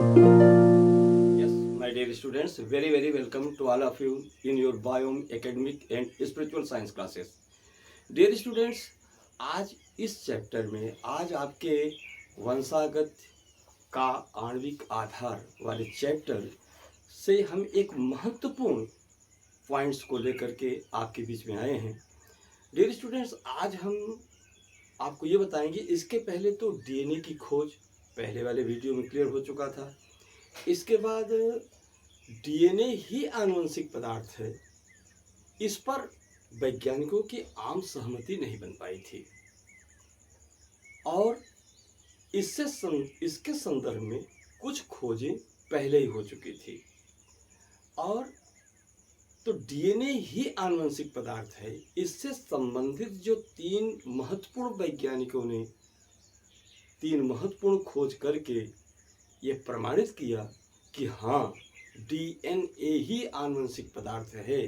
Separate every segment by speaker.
Speaker 1: Yes, my dear students, very welcome to all of you in your biome, academic and spiritual science classes. Dear students, आज इस chapter में आज आपके वंशागत का आणविक आधार वाले चैप्टर से हम एक महत्वपूर्ण पॉइंट्स को लेकर के आपके बीच में आए हैं। डियर स्टूडेंट्स, आज हम आपको ये बताएंगे, इसके पहले तो डीएनए की खोज पहले वाले वीडियो में क्लियर हो चुका था। इसके बाद डीएनए ही आनुवंशिक पदार्थ है, इस पर वैज्ञानिकों की आम सहमति नहीं बन पाई थी और इसके संदर्भ में कुछ खोजें पहले ही हो चुकी थी। और तो डीएनए ही आनुवंशिक पदार्थ है, इससे संबंधित जो तीन महत्वपूर्ण वैज्ञानिकों ने तीन महत्वपूर्ण खोज करके ये प्रमाणित किया कि हाँ, डीएनए ही आनुवंशिक पदार्थ है।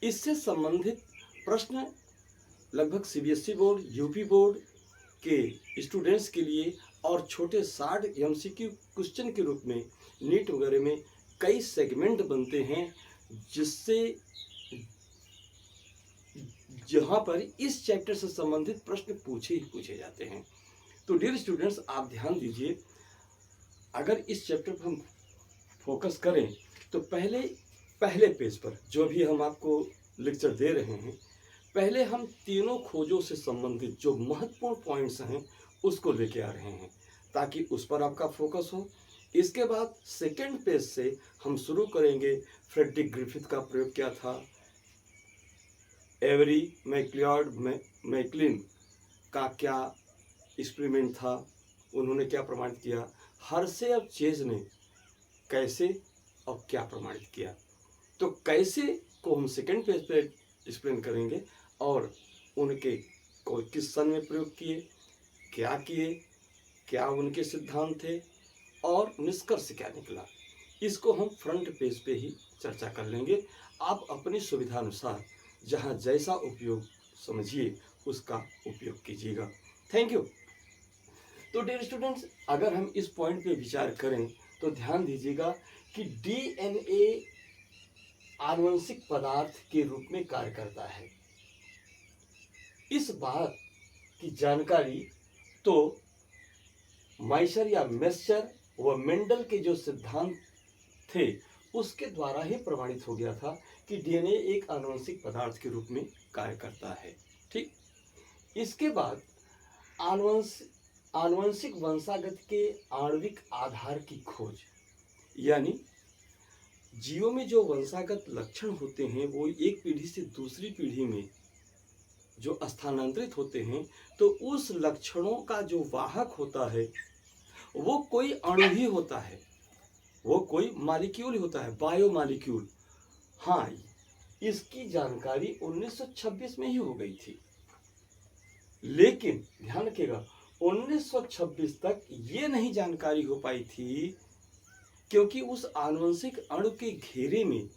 Speaker 1: इससे संबंधित प्रश्न लगभग सीबीएसई बोर्ड, यूपी बोर्ड के स्टूडेंट्स के लिए और छोटे 60 एमसीक्यू क्वेश्चन के रूप में नीट वगैरह में कई सेगमेंट बनते हैं, जिससे जहाँ पर इस चैप्टर से संबंधित प्रश्न पूछे ही पूछे जाते हैं। तो डियर स्टूडेंट्स, आप ध्यान दीजिए, अगर इस चैप्टर पर हम फोकस करें तो पहले पेज पर जो भी हम आपको लेक्चर दे रहे हैं, पहले हम तीनों खोजों से संबंधित जो महत्वपूर्ण पॉइंट्स हैं उसको लेके आ रहे हैं ताकि उस पर आपका फोकस हो। इसके बाद सेकंड पेज से हम शुरू करेंगे, फ्रेडरिक ग्रिफिथ का प्रयोग क्या था, एवरी मैक्लियॉर्ड मैकलिन का क्या एक्सपेरिमेंट था, उन्होंने क्या प्रमाणित किया, हर्शे और चेज ने कैसे और क्या प्रमाणित किया। तो कैसे को हम सेकंड पेज पे एक्सप्लेन करेंगे और उनके किस सन में प्रयोग किए, क्या उनके सिद्धांत थे और निष्कर्ष क्या निकला, इसको हम फ्रंट पेज पे ही चर्चा कर लेंगे। आप अपनी सुविधा अनुसार जहाँ जैसा उपयोग समझिए उसका उपयोग कीजिएगा। Thank you. तो डियर स्टूडेंट्स, अगर हम इस पॉइंट पे विचार करें तो ध्यान दीजिएगा कि डीएनए आनुवंशिक पदार्थ के रूप में कार्य करता है। इस बात की जानकारी तो माइशर या मेस्चर व मेंडल के जो सिद्धांत थे उसके द्वारा ही प्रमाणित हो गया था कि डीएनए एक आनुवंशिक पदार्थ के रूप में कार्य करता है। ठीक, इसके बाद आनुवंशिक वंशागत के आणविक आधार की खोज, यानी जीवों में जो वंशागत लक्षण होते हैं वो एक पीढ़ी से दूसरी पीढ़ी में जो स्थानांतरित होते हैं, तो उस लक्षणों का जो वाहक होता है वो कोई अणु ही होता है, वो कोई मालिक्यूल होता है, बायो मालिक्यूल। हाँ, इसकी जानकारी 1926 में ही हो गई थी, लेकिन ध्यान रखिएगा 1926 तक ये नहीं जानकारी हो पाई थी क्योंकि उस आनुवंशिक अणु के घेरे में,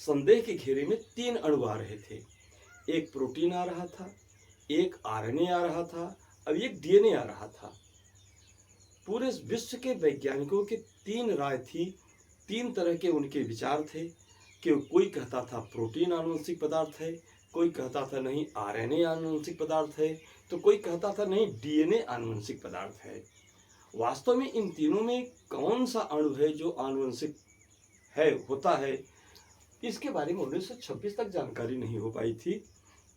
Speaker 1: संदेह के घेरे में तीन अणु आ रहे थे। एक प्रोटीन आ रहा था, एक आरएनए आ रहा था और एक डीएनए आ रहा था। पूरे विश्व के वैज्ञानिकों के तीन राय थी, तीन तरह के उनके विचार थे कि कोई कहता था प्रोटीन आनुवंशिक पदार्थ है, कोई कहता था नहीं आरएनए आनुवंशिक पदार्थ है, तो कोई कहता था नहीं डीएनए आनुवंशिक पदार्थ है। वास्तव में इन तीनों में कौन सा अणु है जो आनुवंशिक होता है, इसके बारे में 1926 तक जानकारी नहीं हो पाई थी,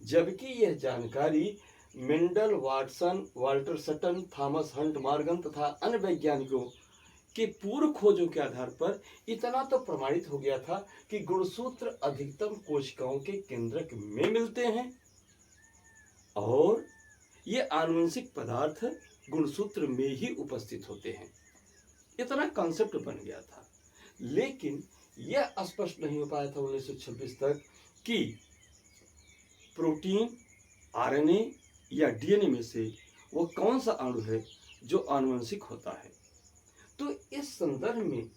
Speaker 1: जबकि यह जानकारी Mendel, Watson, Walter Sutton, Thomas Hunt Morgan तथा अन्य वैज्ञानिकों के पूर्व खोजों के आधार पर इतना तो प्रमाणित हो गया था कि गुणसूत्र अधिकतम कोशिकाओं के केंद्रक में मिलते हैं और ये आनुवंशिक पदार्थ गुणसूत्र में ही उपस्थित होते हैं। इतना कॉन्सेप्ट बन गया था, लेकिन यह स्पष्ट नहीं हो पाया था 1926 तक कि प्रोटीन, आरएनए या डीएनए में से वो कौन सा अणु है जो आनुवंशिक होता है। तो इस संदर्भ में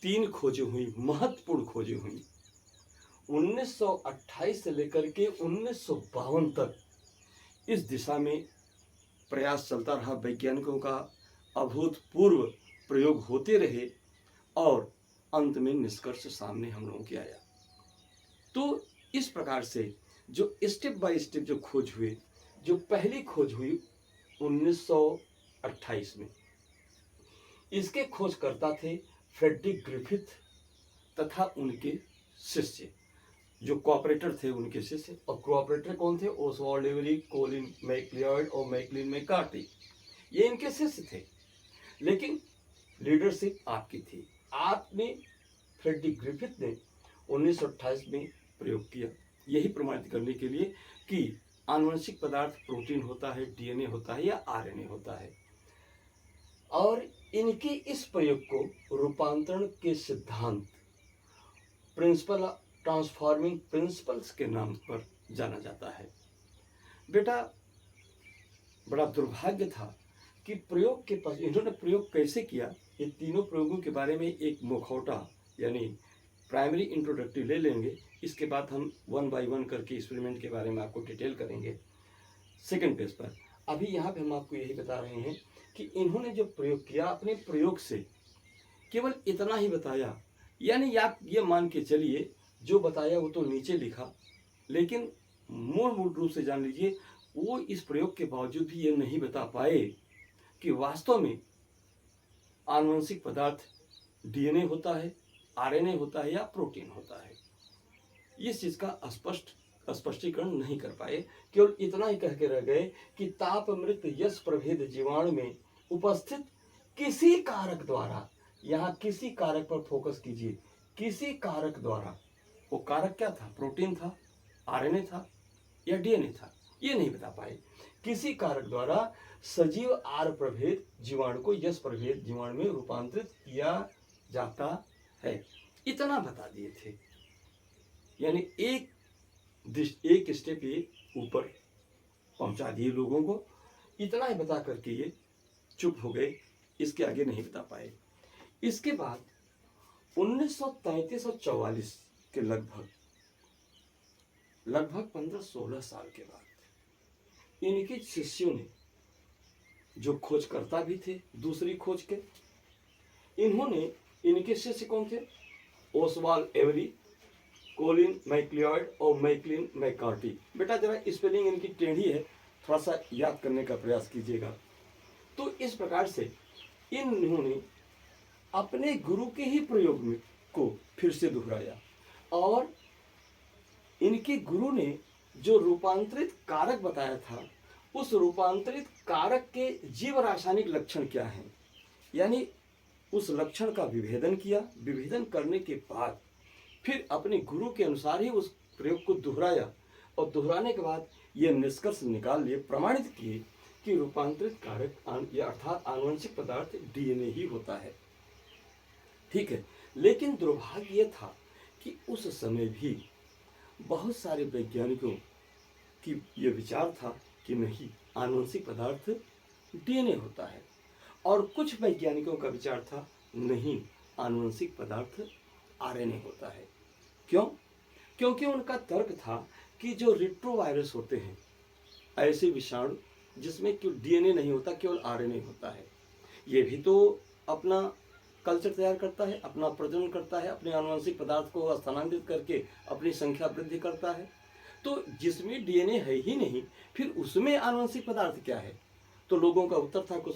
Speaker 1: तीन खोजें हुई, महत्वपूर्ण खोजें हुई। 1928 से लेकर के 1952 तक इस दिशा में प्रयास चलता रहा वैज्ञानिकों का अभूतपूर्व प्रयोग होते रहे और अंत में निष्कर्ष सामने हम लोगों के आया। तो इस प्रकार से जो स्टेप बाय स्टेप जो खोज हुए, जो पहली खोज हुई 1928 में, इसके खोजकर्ता थे फ्रेडरिक ग्रिफिथ तथा उनके शिष्य, जो कोऑपरेटर थे उनके शिष्य। और कोऑपरेटर कौन थे? ओसवाल्ड एवरी, कोलिन मैक्लियॉर्ड और मैकलिन मैककार्टी, ये इनके शिष्य थे। लेकिन लीडरशिप आपकी थी। आपने, फ्रेडरिक ग्रिफिथ ने 1928 में प्रयोग किया, यही प्रमाणित करने के लिए कि आनुवंशिक पदार्थ प्रोटीन होता है, डीएनए होता है या आरएनए होता है। और इनके इस प्रयोग को रूपांतरण के सिद्धांत, प्रिंसिपल ट्रांसफॉर्मिंग प्रिंसिपल्स के नाम पर जाना जाता है। बेटा, बड़ा दुर्भाग्य था कि प्रयोग के पास इन्होंने प्रयोग कैसे किया, ये तीनों प्रयोगों के बारे में एक मुखौटा यानी प्राइमरी इंट्रोडक्टिव ले लेंगे। इसके बाद हम 1 बाय 1 करके एक्सपेरिमेंट के बारे में आपको डिटेल करेंगे सेकंड पेज पर। अभी यहाँ पे हम आपको यही बता रहे हैं कि इन्होंने जो प्रयोग किया, अपने प्रयोग से केवल इतना ही बताया, यानी आप ये मान के चलिए जो बताया वो तो नीचे लिखा, लेकिन मूल रूप से जान लीजिए वो इस प्रयोग के बावजूद भी ये नहीं बता पाए कि वास्तव में आनुवंशिक पदार्थ डीएनए होता है, आरएनए होता है या प्रोटीन होता है। इस चीज का स्पष्टीकरण नहीं कर पाए, केवल इतना ही कह के रह गए कि तापमृत यश प्रभेद जीवाणु में उपस्थित किसी कारक द्वारा, यहाँ किसी कारक पर फोकस कीजिए, किसी कारक द्वारा, वो कारक क्या था? प्रोटीन था, आरएनए था या डीएनए था, ये नहीं बता पाए। किसी कारक द्वारा सजीव आर प्रभेद जीवाणु को यश प्रभेद जीवाणु में रूपांतरित किया जाता है, इतना बता दिए थे। यानी एक स्टेप ये ऊपर पहुंचा दिए लोगों को, इतना ही बता करके ये चुप हो गए, इसके आगे नहीं बता पाए। इसके बाद 1933 और 44 के लगभग 15-16 साल के बाद इनके शिष्यों ने, जो खोजकर्ता भी थे दूसरी खोज के, इन्होंने, इनके शिष्य कौन थे? ओसवाल्ड एवरी, कोलिन मैक्लियॉर्ड और मैकलिन मैककार्टी। बेटा जरा स्पेलिंग इनकी टेढ़ी है, थोड़ा सा याद करने का प्रयास कीजिएगा। तो इस प्रकार से इन्होंने अपने गुरु के ही प्रयोग में को फिर से दोहराया और इनके गुरु ने जो रूपांतरित कारक बताया था, उस रूपांतरित कारक के जीव रासायनिक लक्षण क्या हैं, यानी उस लक्षण का विभेदन किया। विभेदन करने के बाद फिर अपने गुरु के अनुसार ही उस प्रयोग को दोहराया और दोहराने के बाद यह निष्कर्ष निकाल लिए, प्रमाणित किए कि रूपांतरित कारक या अर्थात आनुवंशिक पदार्थ डीएनए ही होता है। ठीक है, लेकिन दुर्भाग्य यह था कि उस समय भी बहुत सारे वैज्ञानिकों की यह विचार था कि नहीं, आनुवंशिक पदार्थ डीएनए होता है, और कुछ वैज्ञानिकों का विचार था नहीं, आनुवंशिक पदार्थ आरएनए होता है। क्यों? क्योंकि उनका तर्क था कि जो रेट्रोवायरस होते हैं, ऐसे विषाणु जिसमें डीएनए नहीं होता, केवल आरएनए होता है, ये भी तो अपना कल्चर तैयार करता है, अपना प्रजनन करता है, अपने आनुवंशिक पदार्थ को स्थानांतरित करके अपनी संख्या वृद्धि करता है। तो जिसमें डीएनए है ही नहीं, फिर उसमें आनुवंशिक पदार्थ क्या है? तो लोगों का उत्तर था कि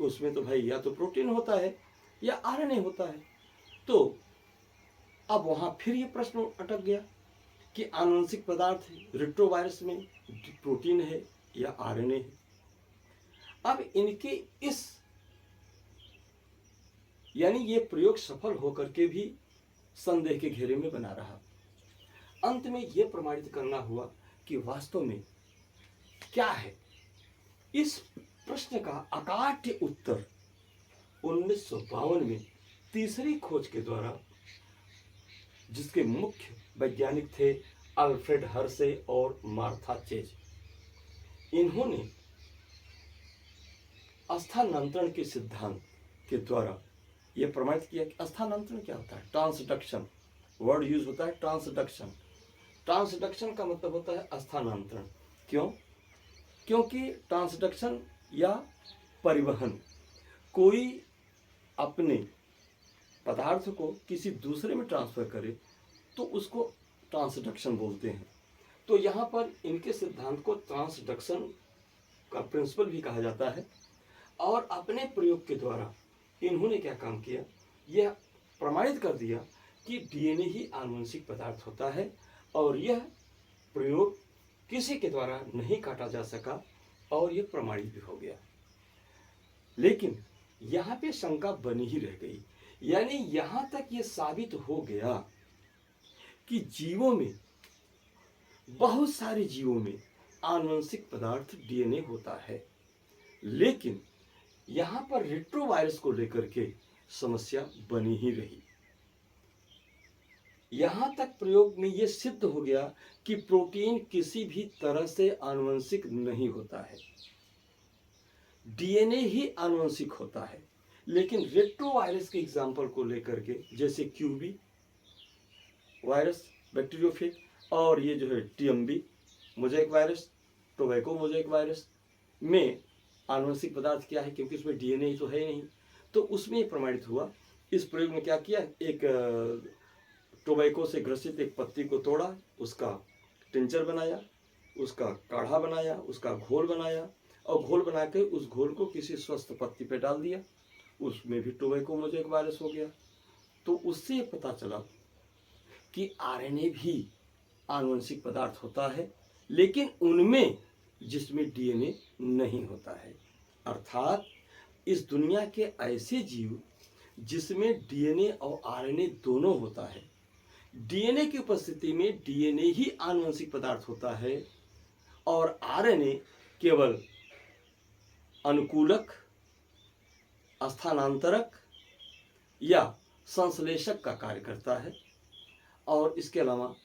Speaker 1: उसमें तो भाई या तो प्रोटीन होता है या आरएनए होता है। तो अब वहां फिर ये प्रश्न अटक गया कि आनुवंशिक पदार्थ रेट्रोवायरस में प्रोटीन है या आरएनए है। अब इनके इस, यानी ये प्रयोग सफल होकर के भी संदेह के घेरे में बना रहा। अंत में यह प्रमाणित करना हुआ कि वास्तव में क्या है। इस प्रश्न का अकाट्य उत्तर 1952 में तीसरी खोज के द्वारा, जिसके मुख्य वैज्ञानिक थे अल्फ्रेड हर्शे और मार्था चेज, इन्होंने स्थानांतरण के सिद्धांत के द्वारा यह प्रमाणित किया कि स्थानांतरण क्या होता है। ट्रांसडक्शन वर्ड यूज होता है, ट्रांसडक्शन। ट्रांसडक्शन का मतलब होता है स्थानांतरण। क्यों? क्योंकि ट्रांसडक्शन या परिवहन, कोई अपने पदार्थ को किसी दूसरे में ट्रांसफर करे तो उसको ट्रांसडक्शन बोलते हैं। तो यहाँ पर इनके सिद्धांत को ट्रांसडक्शन का प्रिंसिपल भी कहा जाता है। और अपने प्रयोग के द्वारा इन्होंने क्या काम किया, यह प्रमाणित कर दिया कि डीएनए ही आनुवंशिक पदार्थ होता है और यह प्रयोग किसी के द्वारा नहीं काटा जा सका और यह प्रमाणित भी हो गया। लेकिन यहाँ पे शंका बनी ही रह गई, यानी यहाँ तक यह साबित हो गया कि जीवों में, बहुत सारे जीवों में आनुवंशिक पदार्थ डीएनए होता है, लेकिन यहाँ पर रेट्रोवायरस को लेकर के समस्या बनी ही रही। यहाँ तक प्रयोग में यह सिद्ध हो गया कि प्रोटीन किसी भी तरह से आनुवंशिक नहीं होता है, डीएनए ही आनुवंशिक होता है। लेकिन रेट्रोवायरस के एग्जाम्पल को लेकर के, जैसे क्यूबी वायरस बैक्टीरियोफेज, और ये जो है TMB mosaic virus, tobacco mosaic virus में आनुवंशिक पदार्थ क्या है, क्योंकि उसमें डीएनए ही तो है नहीं। तो उसमें ये प्रमाणित हुआ। इस प्रयोग में क्या किया, एक टोबैको से ग्रसित एक पत्ती को तोड़ा, उसका टिंचर बनाया, उसका काढ़ा बनाया, उसका घोल बनाया, और घोल बना के उस घोल को किसी स्वस्थ पत्ती पे डाल दिया, उसमें भी टोबैको मोज़ेक वायरस हो गया। तो उससे ये पता चला कि आरएनए भी आनुवंशिक पदार्थ होता है, लेकिन उनमें जिसमें डीएनए नहीं होता है। अर्थात इस दुनिया के ऐसे जीव जिसमें डीएनए और आरएनए दोनों होता है, डीएनए की उपस्थिति में डीएनए ही आनुवंशिक पदार्थ होता है और आरएनए केवल अनुकूलक, स्थानांतरक या संश्लेषक का कार्य करता है, और इसके अलावा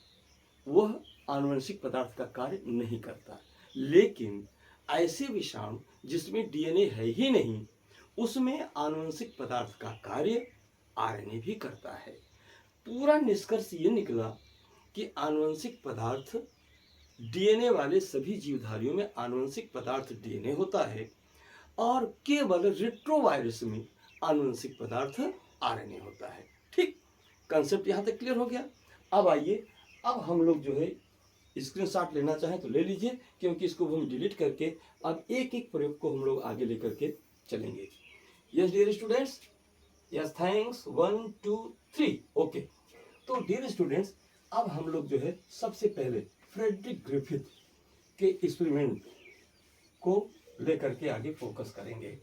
Speaker 1: वह आनुवंशिक पदार्थ का कार्य नहीं करता। लेकिन ऐसे विषाणु जिसमें डीएनए है ही नहीं, उसमें आनुवंशिक पदार्थ का कार्य आरएनए भी करता है। पूरा निष्कर्ष ये निकला कि आनुवंशिक पदार्थ डीएनए वाले सभी जीवधारियों में आनुवंशिक पदार्थ डीएनए होता है और केवल रेट्रोवायरस में आनुवंशिक पदार्थ आरएनए होता है। ठीक, कंसेप्ट यहाँ तक क्लियर हो गया। अब आइए, अब हम लोग जो है स्क्रीनशॉट लेना चाहें तो ले लीजिए, क्योंकि इसको हम डिलीट करके अब एक एक प्रयोग को हम लोग आगे लेकर के चलेंगे। Yes dear students, yes thanks, 1 2 3 okay. तो डियर स्टूडेंट्स, अब हम लोग जो है सबसे पहले फ्रेडरिक ग्रिफिथ के एक्सपेरिमेंट को लेकर के आगे फोकस करेंगे।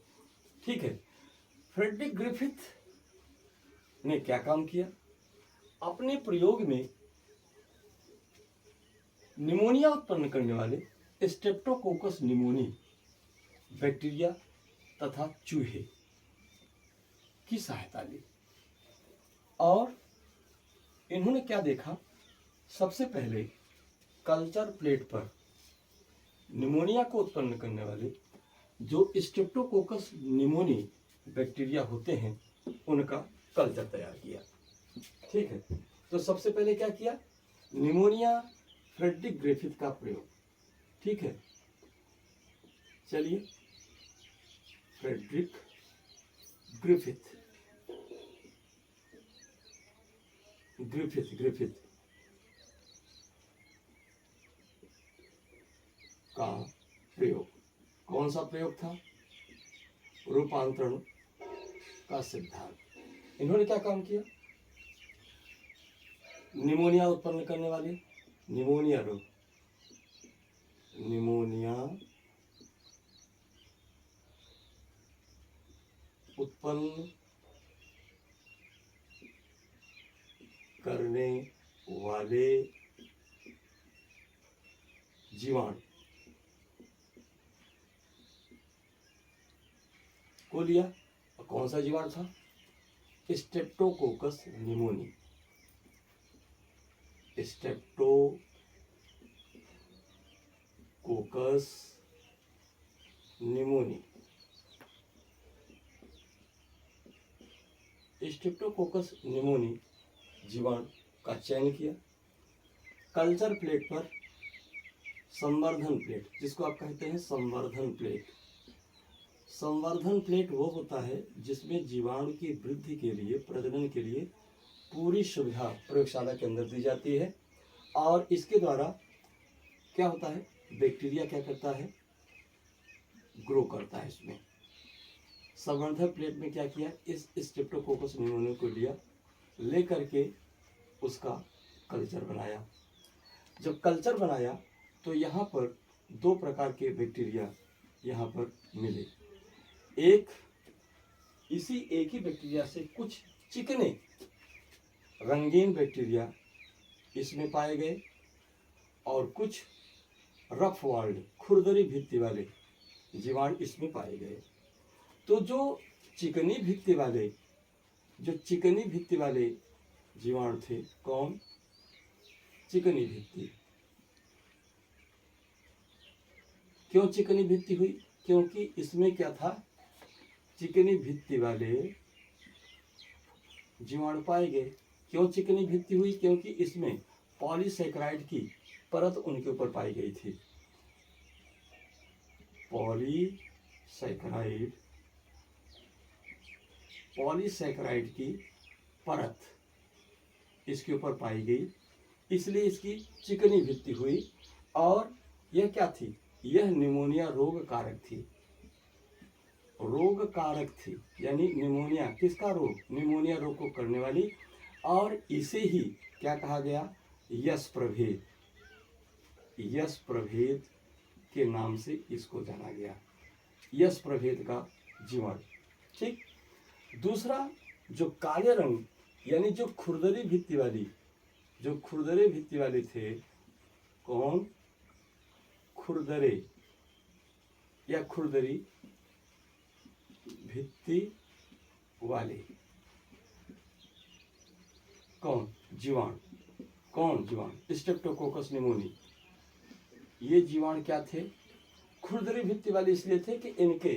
Speaker 1: ठीक है, फ्रेडरिक ग्रिफिथ ने क्या काम किया, अपने प्रयोग में निमोनिया उत्पन्न करने वाले स्ट्रेप्टोकोकस निमोनी बैक्टीरिया तथा चूहे की सहायता ली। और इन्होंने क्या देखा, सबसे पहले कल्चर प्लेट पर निमोनिया को उत्पन्न करने वाले जो स्ट्रेप्टोकोकस निमोनी बैक्टीरिया होते हैं उनका कल्चर तैयार किया। ठीक है, तो सबसे पहले क्या किया, निमोनिया फ्रेडरिक ग्रिफिथ का प्रयोग। ठीक है, चलिए, फ्रेडरिक ग्रिफिथ ग्रिफिथ ग्रिफिथ का प्रयोग, कौन सा प्रयोग था, रूपांतरण का सिद्धांत। इन्होंने क्या काम किया, निमोनिया उत्पन्न करने वाले निमोनिया रोग, निमोनिया उत्पन्न करने वाले जीवाणु को लिया। और कौन सा जीवाणु था, Streptococcus pneumoniae, Streptococcus pneumoniae. Streptococcus pneumoniae जीवाणु का चयन किया, कल्चर प्लेट पर संवर्धन प्लेट, जिसको आप कहते हैं संवर्धन प्लेट, संवर्धन प्लेट वो होता है जिसमें जीवाणु की वृद्धि के लिए, प्रजनन के लिए पूरी सुविधा प्रयोगशाला के अंदर दी जाती है। और इसके द्वारा क्या होता है, बैक्टीरिया क्या करता है, ग्रो करता है। इसमें संवर्धन प्लेट में क्या किया, इस स्ट्रेप्टोकोकस निमोनिया को लिया, ले करके उसका कल्चर बनाया। जब कल्चर बनाया तो यहाँ पर दो प्रकार के बैक्टीरिया यहाँ पर मिले। एक एक ही बैक्टीरिया से कुछ चिकने रंगीन बैक्टीरिया इसमें पाए गए और कुछ रफ वॉल्ड खुरदरी भित्ति वाले जीवाणु इसमें पाए गए। तो जो चिकनी भित्ति वाले जीवाणु थे, कौन, चिकनी भित्ति। क्यों चिकनी भित्ति हुई, क्योंकि इसमें क्या था, चिकनी भित्ति वाले जीवाणु पाए गए। क्यों चिकनी भित्ति हुई, क्योंकि इसमें पॉलीसैकेराइड की परत उनके ऊपर पाई गई थी। पॉलीसैकेराइड की परत इसके ऊपर पाई गई, इसलिए इसकी चिकनी भित्ति हुई। और यह क्या थी, यह निमोनिया रोग कारक थी, यानी निमोनिया किसका रोग, निमोनिया रोग को करने वाली। और इसे ही क्या कहा गया, यश प्रभेद के नाम से इसको जाना गया, यश प्रभेद का जीवाणु। ठीक। दूसरा जो काले रंग, यानी जो खुरदरी भित्ति वाले थे, कौन, खुरदरे या खुरदरी भित्ति वाले कौन जीवाणु, स्ट्रेप्टोकोकस निमोनी। ये जीवाणु क्या थे, खुरदरी भित्ति वाले इसलिए थे कि इनके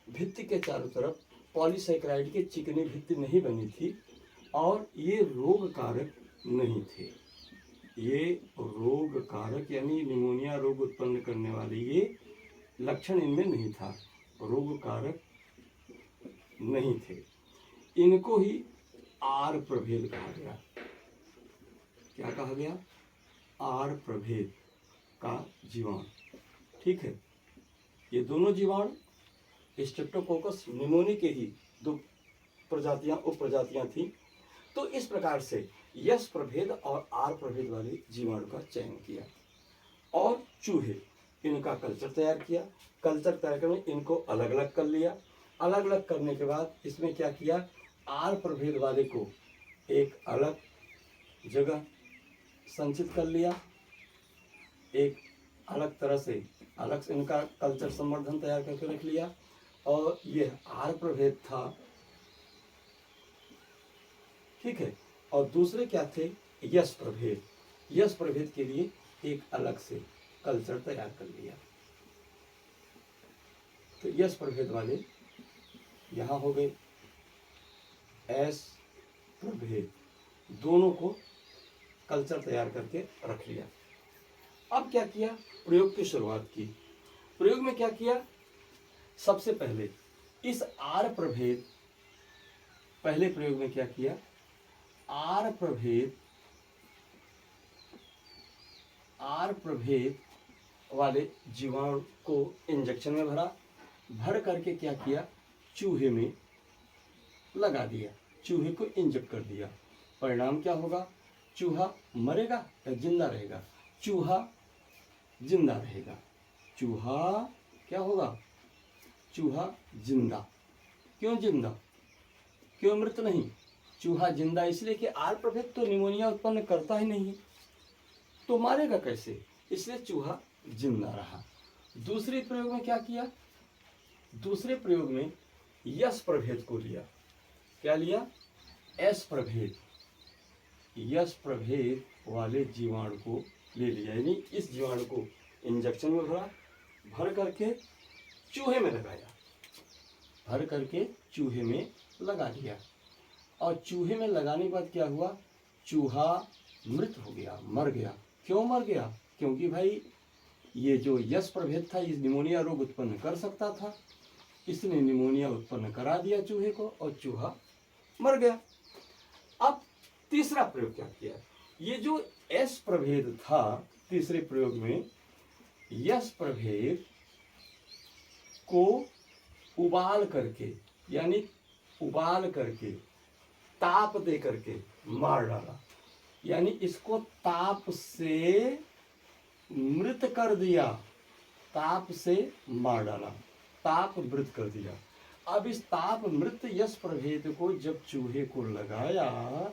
Speaker 1: भित्ति के चारों तरफ पॉलीसैकेराइड की चिकनी भित्ति नहीं बनी थी और ये रोग कारक नहीं थे। ये रोग कारक यानी निमोनिया रोग उत्पन्न करने वाले ये लक्षण इनमें नहीं था, रोग कारक नहीं थे। इनको ही आर प्रभेद कहा गया। क्या कहा गया, आर प्रभेद का जीवाणु। ठीक है। ये दोनों जीवाणु स्ट्रेप्टोकोकस निमोनी के ही दो प्रजातियां, उपप्रजातियां थी। तो इस प्रकार से यश प्रभेद और आर प्रभेद वाले जीवाणु का चयन किया और चूहे, इनका कल्चर तैयार किया। कल्चर तैयार करने इनको अलग अलग कर लिया। अलग अलग करने के बाद इसमें क्या किया, आर प्रभेद वाले को एक अलग जगह संचित कर लिया, एक अलग तरह से अलग से इनका कल्चर संवर्धन तैयार करके रख लिया। और यह आर प्रभेद था। ठीक है। और दूसरे क्या थे, यश प्रभेद के लिए एक अलग से कल्चर तैयार कर लिया। तो यश प्रभेद वाले यहाँ हो गए, एस प्रभेद, दोनों को कल्चर तैयार करके रख लिया। अब क्या किया, प्रयोग की शुरुआत की। प्रयोग में क्या किया, सबसे पहले इस आर प्रभेद, पहले प्रयोग में क्या किया, आर प्रभेद वाले जीवाणु को इंजेक्शन में भर करके क्या किया, चूहे में लगा दिया, चूहे को इंजेक्ट कर दिया। परिणाम क्या होगा, चूहा मरेगा या जिंदा रहेगा, चूहा जिंदा रहेगा। चूहा क्या होगा, चूहा जिंदा। क्यों जिंदा, क्यों मृत नहीं, चूहा जिंदा इसलिए कि आर प्रभेद तो निमोनिया उत्पन्न करता ही नहीं, तो मारेगा कैसे, इसलिए चूहा जिंदा रहा। दूसरे प्रयोग में क्या किया, दूसरे प्रयोग में यश प्रभेद को लिया। क्या लिया, एस प्रभेद, यश प्रभेद वाले जीवाणु को ले लिया। यानी इस जीवाणु को इंजेक्शन में भर करके चूहे में लगाया, भर करके चूहे में लगा दिया। और चूहे में लगाने के बाद क्या हुआ, चूहा मृत हो गया, मर गया। क्यों मर गया, क्योंकि भाई ये जो यश प्रभेद था इस निमोनिया रोग उत्पन्न कर सकता था, इसने निमोनिया उत्पन्न करा दिया चूहे को और चूहा मर गया। अब तीसरा प्रयोग क्या किया, ये जो एस प्रभेद था तीसरे प्रयोग में, यस प्रभेद को उबाल करके यानी उबाल करके ताप दे करके मार डाला, यानी इसको ताप से मृत कर दिया, ताप से मार डाला, ताप मृत कर दिया। अब इस ताप मृत यश प्रभेद को जब चूहे को लगाया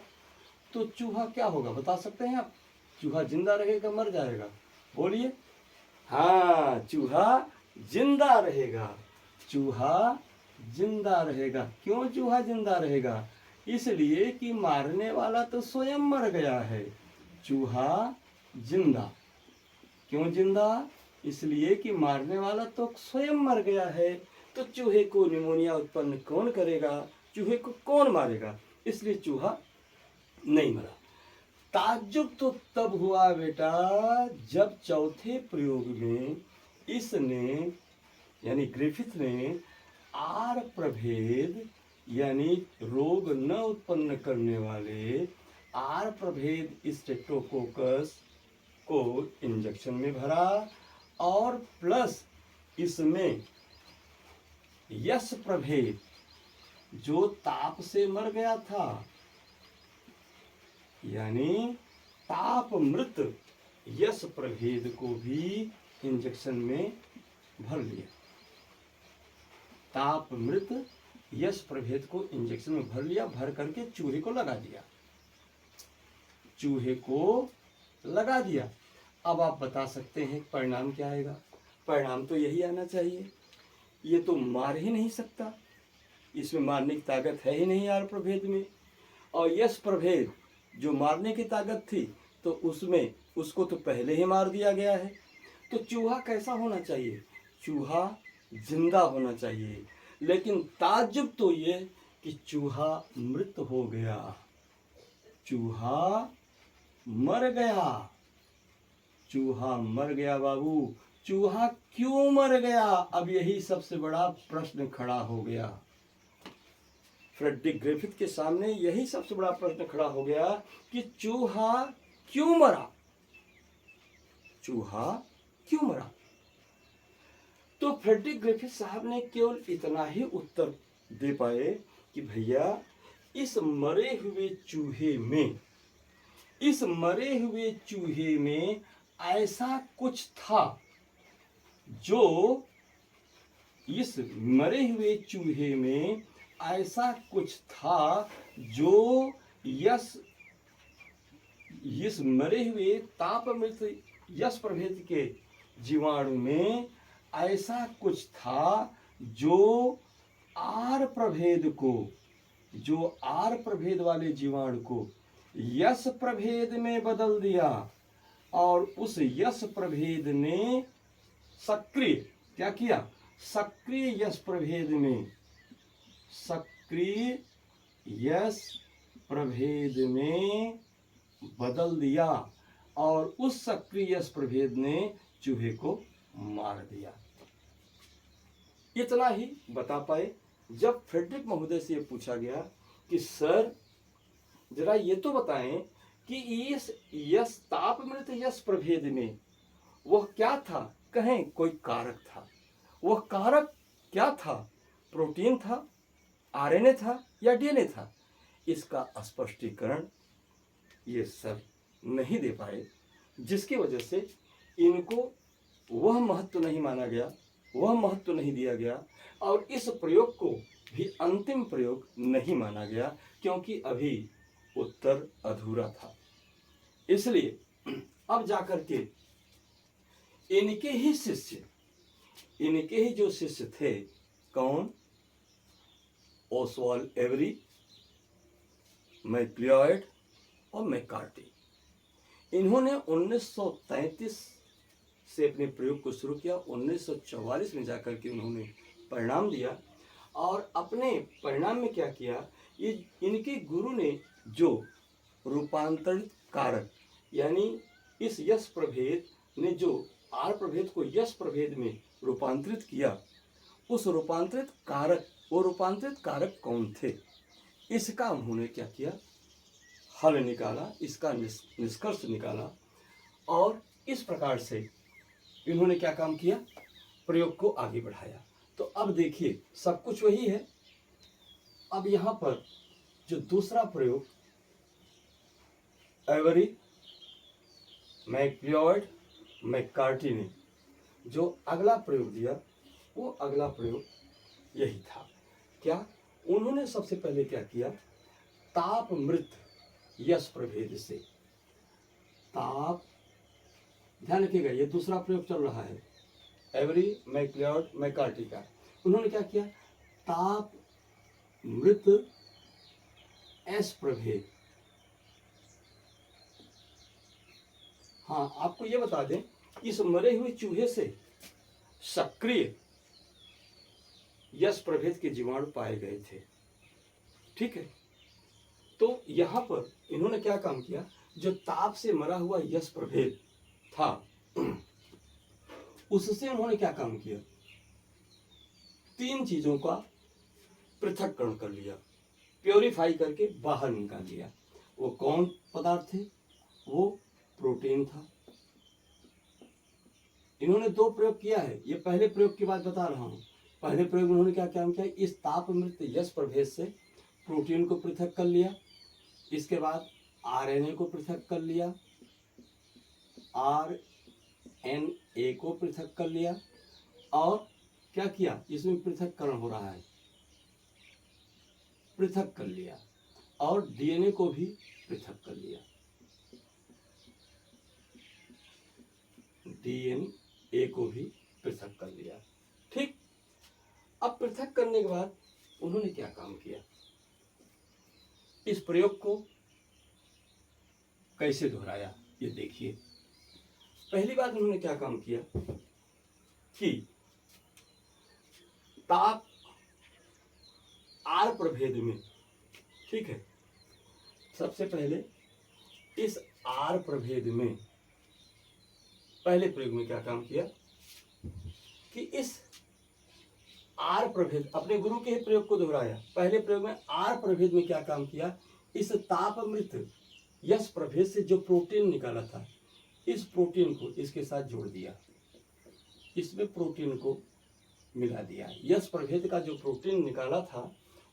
Speaker 1: तो चूहा क्या होगा बता सकते हैं आप? चूहा जिंदा रहेगा मर जाएगा? बोलिए। हाँ, चूहा जिंदा रहेगा, चूहा जिंदा रहेगा। क्यों चूहा जिंदा रहेगा? इसलिए कि मारने वाला तो स्वयं मर गया है। चूहा जिंदा, क्यों जिंदा? इसलिए कि मारने वाला तो स्वयं मर गया है। तो चूहे को निमोनिया उत्पन्न कौन करेगा? चूहे को कौन मारेगा? इसलिए चूहा नहीं मरा। ताज्जुब तो तब हुआ बेटा जब चौथे प्रयोग में इसने यानी ग्रिफिथ ने आर प्रभेद यानी रोग न उत्पन्न करने वाले आर प्रभेद स्ट्रेप्टोकोकस को इंजेक्शन में भरा और प्लस इसमें यश प्रभेद जो ताप से मर गया था यानी ताप मृत यश प्रभेद को भी इंजेक्शन में भर लिया। ताप मृत यश प्रभेद को इंजेक्शन में भर लिया, भर करके चूहे को लगा दिया, चूहे को लगा दिया। अब आप बता सकते हैं परिणाम क्या आएगा? परिणाम तो यही आना चाहिए, ये तो मार ही नहीं सकता, इसमें मारने की ताकत है ही नहीं आर प्रभेद में। और यश प्रभेद जो मारने की ताकत थी तो उसमें उसको तो पहले ही मार दिया गया है। तो चूहा कैसा होना चाहिए? चूहा जिंदा होना चाहिए। लेकिन ताज्जुब तो ये कि चूहा मृत हो गया, चूहा मर गया, चूहा मर गया। बाबू, चूहा क्यों मर गया? अब यही सबसे बड़ा प्रश्न खड़ा हो गया। फ्रेडरिक ग्रिफिथ के सामने यही सबसे बड़ा प्रश्न खड़ा हो गया कि चूहा क्यों मरा, चूहा क्यों मरा। तो फ्रेडरिक ग्रिफिथ साहब ने केवल इतना ही उत्तर दे पाए कि भैया इस मरे हुए चूहे में ऐसा कुछ था जो इस मरे हुए चूहे में ऐसा कुछ था जो इस मरे हुए तापमृत यश प्रभेद के जीवाणु में ऐसा कुछ था जो आर प्रभेद वाले जीवाणु को यश प्रभेद में बदल दिया और उस यश प्रभेद ने सक्रिय क्या किया? सक्रिय यश प्रभेद में बदल दिया और उस सक्रिय यश प्रभेद ने चूहे को मार दिया। इतना ही बता पाए। जब फ्रेडरिक महोदय से पूछा गया कि सर जरा ये तो बताएं कि इस यश तापमृत यश प्रभेद में वह क्या था? कहें कोई कारक था। वह कारक क्या था? प्रोटीन था, आरएनए था या डीएनए था? इसका स्पष्टीकरण ये सब नहीं दे पाए, जिसकी वजह से इनको वह महत्व नहीं माना गया, वह महत्व नहीं दिया गया और इस प्रयोग को भी अंतिम प्रयोग नहीं माना गया क्योंकि अभी उत्तर अधूरा था। इसलिए अब जाकर के इनके ही जो शिष्य थे, कौन? ओसवाल्ड एवरी, मैक्लिओड और मैकार्टी, इन्होंने 1933 से अपने प्रयोग को शुरू किया। 1944 में जाकर के उन्होंने परिणाम दिया और अपने परिणाम में क्या किया? ये इनके गुरु ने जो रूपांतरित कारक यानी इस यश प्रभेद ने जो आर प्रभेद को यश प्रभेद में रूपांतरित किया, उस रूपांतरित कारक, वो रूपांतरित कारक कौन थे, इसका उन्होंने क्या किया, हल निकाला, इसका निष्कर्ष निकाला। और इस प्रकार से इन्होंने क्या काम किया, प्रयोग को आगे बढ़ाया। तो अब देखिए सब कुछ वही है। अब यहाँ पर जो दूसरा प्रयोग एवरी, मैक्लिओड, मैककार्टी ने जो अगला प्रयोग दिया, वो अगला प्रयोग यही था। क्या, उन्होंने सबसे पहले क्या किया, ताप मृत यश प्रभेद से, ताप, ध्यान रखिएगा ये दूसरा प्रयोग चल रहा है एवरी, मैक्लिओड, मैककार्टी का। उन्होंने क्या किया, ताप मृत एस प्रभेद। हाँ, आपको ये बता दें, इस मरे हुए चूहे से सक्रिय यश प्रभेद के जीवाणु पाए गए थे। ठीक है, तो यहां पर इन्होंने क्या काम किया, जो ताप से मरा हुआ यश प्रभेद था उससे उन्होंने क्या काम किया, 3 चीजों का पृथक्करण कर लिया, प्योरीफाई करके बाहर निकाल लिया। वो कौन पदार्थ थे, वो प्रोटीन था। इन्होंने 2 प्रयोग किया है, ये पहले प्रयोग की बात बता रहा हूं। पहले प्रयोग उन्होंने क्या काम किया, इस ताप मृत यश प्रभेद से प्रोटीन को पृथक कर लिया, इसके बाद आरएनए को पृथक कर लिया, आरएनए को पृथक कर लिया, और क्या किया, इसमें पृथक्करण हो रहा है, पृथक कर लिया, और डीएनए को भी पृथक कर लिया, डीएनए को भी पृथक कर लिया। ठीक, अब पृथक करने के बाद उन्होंने क्या काम किया, इस प्रयोग को कैसे दोहराया, ये देखिए। पहली बात उन्होंने क्या काम किया कि ताप आर प्रभेद में, ठीक है, सबसे पहले इस आर प्रभेद में पहले प्रयोग में क्या काम किया कि इस आर प्रभेद, अपने गुरु के प्रयोग को दोहराया। पहले प्रयोग में आर प्रभेद में क्या काम किया, इस तापमृत यश प्रभेद से जो प्रोटीन निकाला था, इस प्रोटीन को इसके साथ जोड़ दिया, इसमें प्रोटीन को मिला दिया। यश प्रभेद का जो प्रोटीन निकाला था,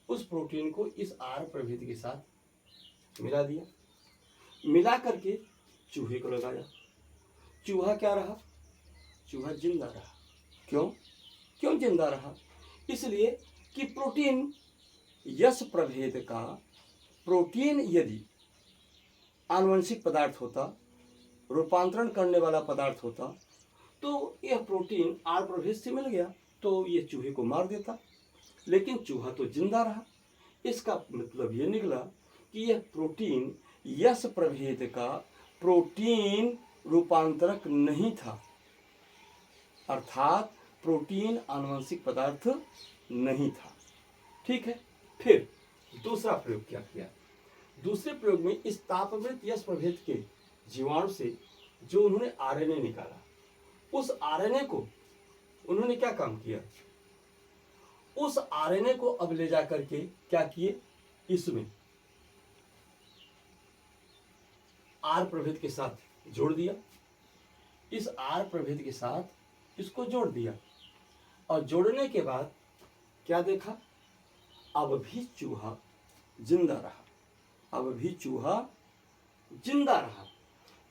Speaker 1: उस प्रोटीन को इस आर प्रभेद के साथ मिला दिया। मिला करके चूहे को लगाया। चूहा क्या रहा, चूहा जिंदा रहा। क्यों जिंदा रहा, इसलिए कि प्रोटीन, यश प्रभेद का प्रोटीन यदि आनुवंशिक पदार्थ होता, रूपांतरण करने वाला पदार्थ होता, तो यह प्रोटीन आर प्रभेद से मिल गया तो ये चूहे को मार देता, लेकिन चूहा तो जिंदा रहा। इसका मतलब ये निकला कि यह प्रोटीन यश प्रभेद का प्रोटीन रूपांतरक नहीं था, अर्थात प्रोटीन आनुवंशिक पदार्थ नहीं था। ठीक है, फिर दूसरा प्रयोग क्या किया, दूसरे प्रयोग में इस तापमृत यश प्रभेद के जीवाणु से जो उन्होंने आरएनए निकाला, उस आरएनए को उन्होंने क्या काम किया, उस आरएनए को अब ले जाकर के क्या किए, इसमें आर प्रभेद के साथ जोड़ दिया। इस आर प्रभेद के साथ इसको जोड़ दिया, और जोड़ने के बाद क्या देखा, अब भी चूहा जिंदा रहा, अब भी चूहा जिंदा रहा।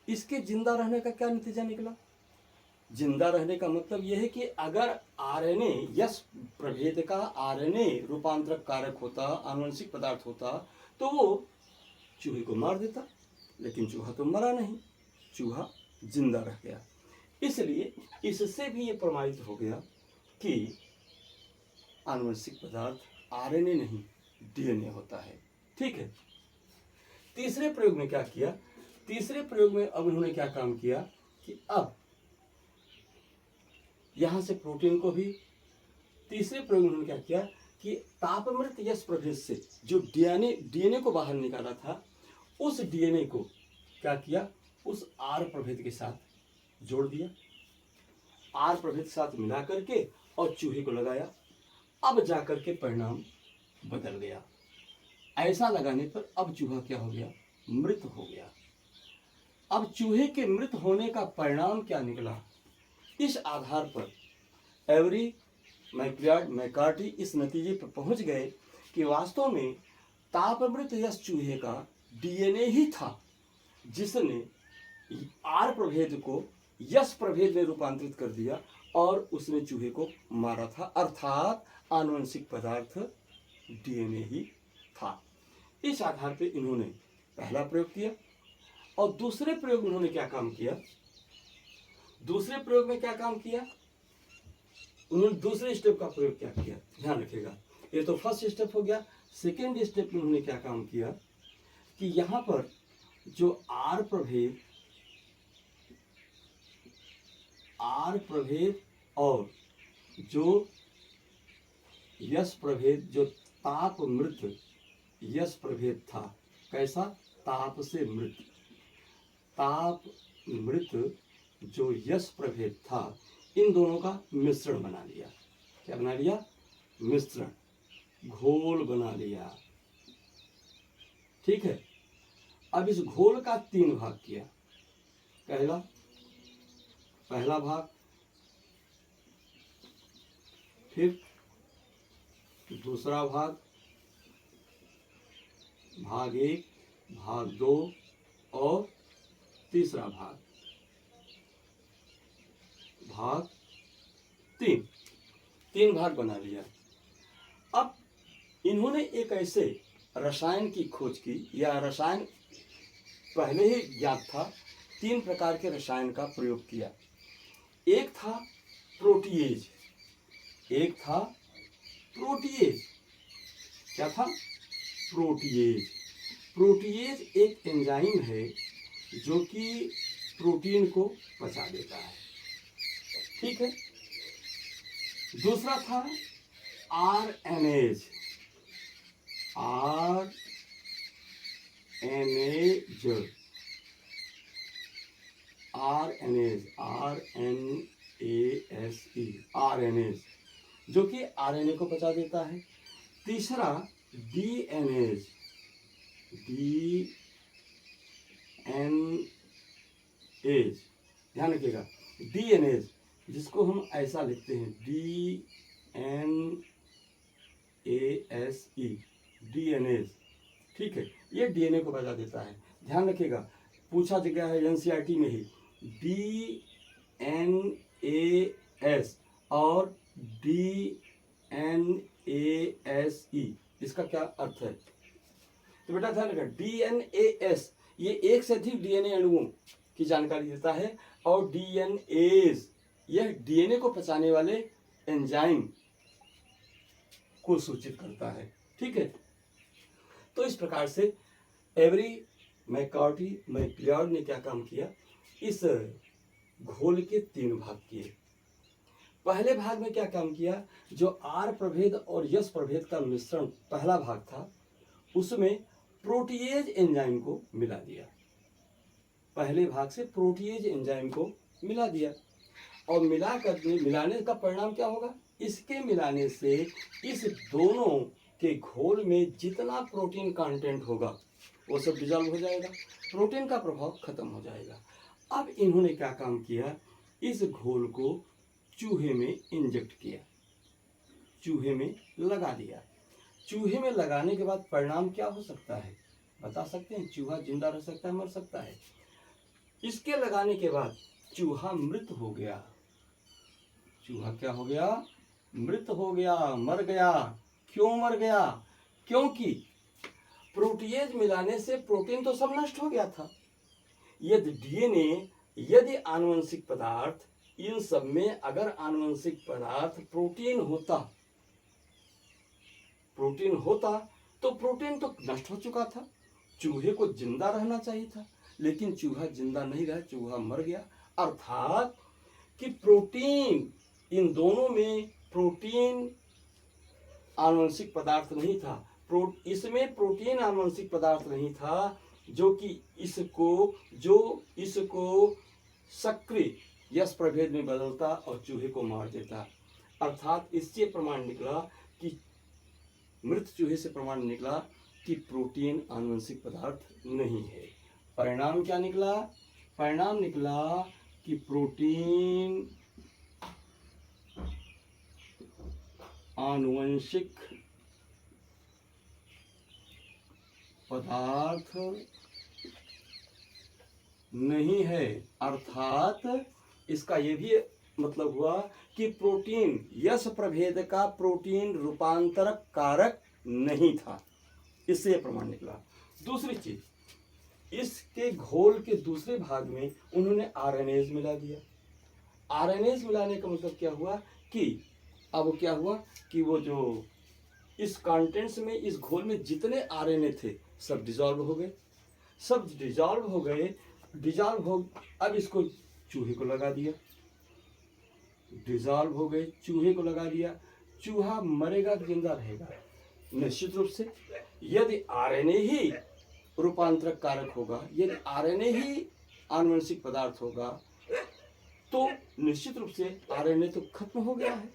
Speaker 1: इसके जिंदा रहने का क्या नतीजा निकला, जिंदा रहने का मतलब यह है कि अगर आरएनए, यश प्रभेद का आरएनए रूपांतरक कारक होता, आनुवंशिक पदार्थ होता, तो वो चूहे को मार देता, लेकिन चूहा तो मरा नहीं, चूहा जिंदा रह गया। इसलिए इससे भी ये प्रमाणित हो गया कि आनुवंशिक पदार्थ आरएनए नहीं डीएनए होता है। ठीक है, तीसरे प्रयोग में क्या किया, तीसरे प्रयोग में अब उन्होंने क्या काम किया कि अब यहां से प्रोटीन को भी, तीसरे प्रयोग में उन्होंने क्या किया कि तापमृत यश प्रभेद से जो डीएनए को बाहर निकाला था, उस डीएनए को क्या किया, उस आर प्रभेद के साथ जोड़ दिया, आर प्रभेद के साथ मिला करके और चूहे को लगाया। अब जाकर के परिणाम बदल गया। ऐसा लगाने पर अब चूहा क्या हो गया, मृत हो गया। अब चूहे के मृत होने का परिणाम क्या निकला, इस आधार पर एवरी, मैक्लियार्ड, मैकार्टी इस नतीजे पर पहुंच गए कि वास्तव में तापमृत यश चूहे का डीएनए ही था जिसने आर प्रभेद को यश प्रभेद में रूपांतरित कर दिया और उसने चूहे को मारा था, अर्थात आनुवंशिक पदार्थ डीएनए ही था। इस आधार पर इन्होंने पहला प्रयोग किया और दूसरे प्रयोग उन्होंने क्या काम किया, दूसरे प्रयोग में क्या काम किया, उन्होंने दूसरे स्टेप का प्रयोग क्या किया, ध्यान रखिएगा। ये तो फर्स्ट स्टेप हो गया। सेकेंड स्टेप में उन्होंने क्या काम किया कि यहां पर जो आर प्रभेद और जो यश प्रभेद, जो ताप मृत यश प्रभेद था, कैसा, ताप से मृत, ताप मृत जो यश प्रभेद था, इन दोनों का मिश्रण बना लिया। क्या बना लिया, मिश्रण, घोल बना लिया। ठीक है। अब इस घोल का 3 भाग किया। पहला भाग, फिर दूसरा भाग, भाग 1, भाग 2 और तीसरा भाग, भाग 3, 3 भाग बना लिया। अब इन्होंने एक ऐसे रसायन की खोज की, या रसायन पहले ही ज्ञात था, 3 प्रकार के रसायन का प्रयोग किया। एक था प्रोटीएज, एक था प्रोटीएज। क्या था, प्रोटीएज। प्रोटीएज एक एंजाइम है जो कि प्रोटीन को पचा देता है। ठीक है। दूसरा था आरएनएज, आरएनएज जो कि आरएनए को पचा देता है। तीसरा डीएनएज, ध्यान रखिएगा, डीएनएज जिसको हम ऐसा लिखते हैं डीएनएज। ठीक है, ये डीएनए को बता देता है। ध्यान रखिएगा, पूछा गया है एनसीईआरटी में ही, डीएनएएस और डीएनएएसई, इसका क्या अर्थ है। तो बेटा ध्यान रखिएगा, डीएनएएस ये एक से अधिक डीएनए अणुओं की जानकारी देता है और डीएनएज यह डीएनए को पचाने वाले एंजाइम को सूचित करता है। ठीक है। तो इस प्रकार से एवरी, मैकार्टी, मैक्लियार्ड ने क्या काम किया, इस घोल के 3 भाग किए। पहले भाग में क्या काम किया, जो आर प्रभेद और यश प्रभेद का मिश्रण पहला भाग था, उसमें प्रोटीएज एंजाइम को मिला दिया। पहले भाग से प्रोटीएज एंजाइम को मिला दिया और मिलाने का परिणाम क्या होगा, इसके मिलाने से इस दोनों के घोल में जितना प्रोटीन कंटेंट होगा वो सब डिजॉल्व हो जाएगा, प्रोटीन का प्रभाव खत्म हो जाएगा। अब इन्होंने क्या काम किया, इस घोल को चूहे में इंजेक्ट किया, चूहे में लगा दिया। चूहे में लगाने के बाद परिणाम क्या हो सकता है, बता सकते हैं। चूहा जिंदा रह सकता है, मर सकता है। इसके लगाने के बाद चूहा मृत हो गया। चूहा क्या हो गया, मृत हो गया, मर गया। क्यों मर गया, क्योंकि प्रोटीएज मिलाने से प्रोटीन तो सब नष्ट हो गया था। यदि डीएनए, यदि आनुवंशिक पदार्थ, इन सब में अगर आनुवंशिक पदार्थ प्रोटीन होता तो प्रोटीन तो नष्ट हो चुका था, चूहे को जिंदा रहना चाहिए था, लेकिन चूहा जिंदा नहीं रहा, चूहा मर गया। अर्थात कि प्रोटीन, इन दोनों में प्रोटीन आनुवंशिक पदार्थ नहीं था, इसमें प्रोटीन आनुवंशिक पदार्थ नहीं था जो कि इसको सक्रिय यश प्रभेद में बदलता और चूहे को मार देता। अर्थात इससे प्रमाण निकला कि मृत चूहे से प्रमाण निकला कि प्रोटीन आनुवंशिक पदार्थ नहीं है। परिणाम क्या निकला? परिणाम निकला कि प्रोटीन आनुवंशिक पदार्थ नहीं है। अर्थात इसका ये भी मतलब हुआ कि प्रोटीन यस प्रभेद का प्रोटीन रूपांतरक कारक नहीं था। इससे यह प्रमाण निकला। दूसरी चीज, इसके घोल के दूसरे भाग में उन्होंने आरएनएज मिला दिया। आरएनएज मिलाने का मतलब क्या हुआ कि अब क्या हुआ कि वो जो इस कंटेंट्स में, इस घोल में जितने आरएनए थे सब डिजॉल्व हो गए। सब डिजॉल्व हो गए। अब इसको चूहे को लगा दिया। डिजॉल्व हो गए, चूहे को लगा दिया। चूहा मरेगा कि जिंदा रहेगा? निश्चित रूप से यदि आरएनए ही रूपांतरक कारक होगा, यदि आरएनए ही आनुवंशिक पदार्थ होगा, तो निश्चित रूप से आरएनए तो खत्म हो गया है।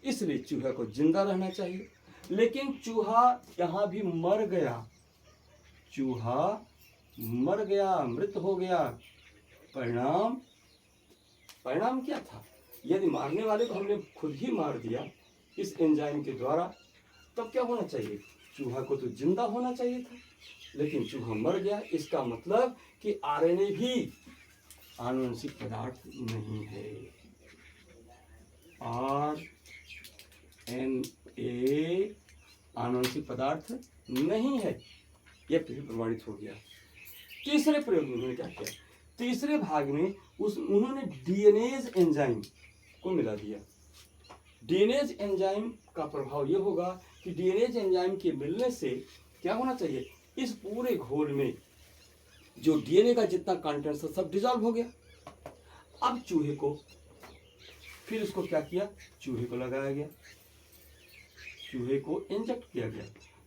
Speaker 1: इसलिए चूहे को जिंदा रहना चाहिए। लेकिन चूहा यहां भी मर गया। चूहा मर गया, मृत हो गया। परिणाम क्या था? यदि मारने वाले को हमने खुद ही मार दिया इस एंजाइम के द्वारा, तब क्या होना चाहिए? चूहा को तो जिंदा होना चाहिए था, लेकिन चूहा मर गया। इसका मतलब कि आरएनए भी आनुवंशिक पदार्थ नहीं है। आरएनए आनुवंशिक पदार्थ नहीं है। यह फिर प्रमाणित हो गया। तीसरे प्रयोग में उन्होंने क्या किया? तीसरे भाग में उन्होंने डीएनएज एंजाइम को मिला दिया। डीएनएज एंजाइम का प्रभाव यह होगा कि डीएनएज एंजाइम के मिलने से क्या होना चाहिए? इस पूरे घोल में जो डीएनए का जितना कंटेंट था सब डिसॉल्व हो गया। अब चूहे को, फिर उसको क्या किया? चूहे को लगाया गया, चूहे को इंजेक्ट किया गया।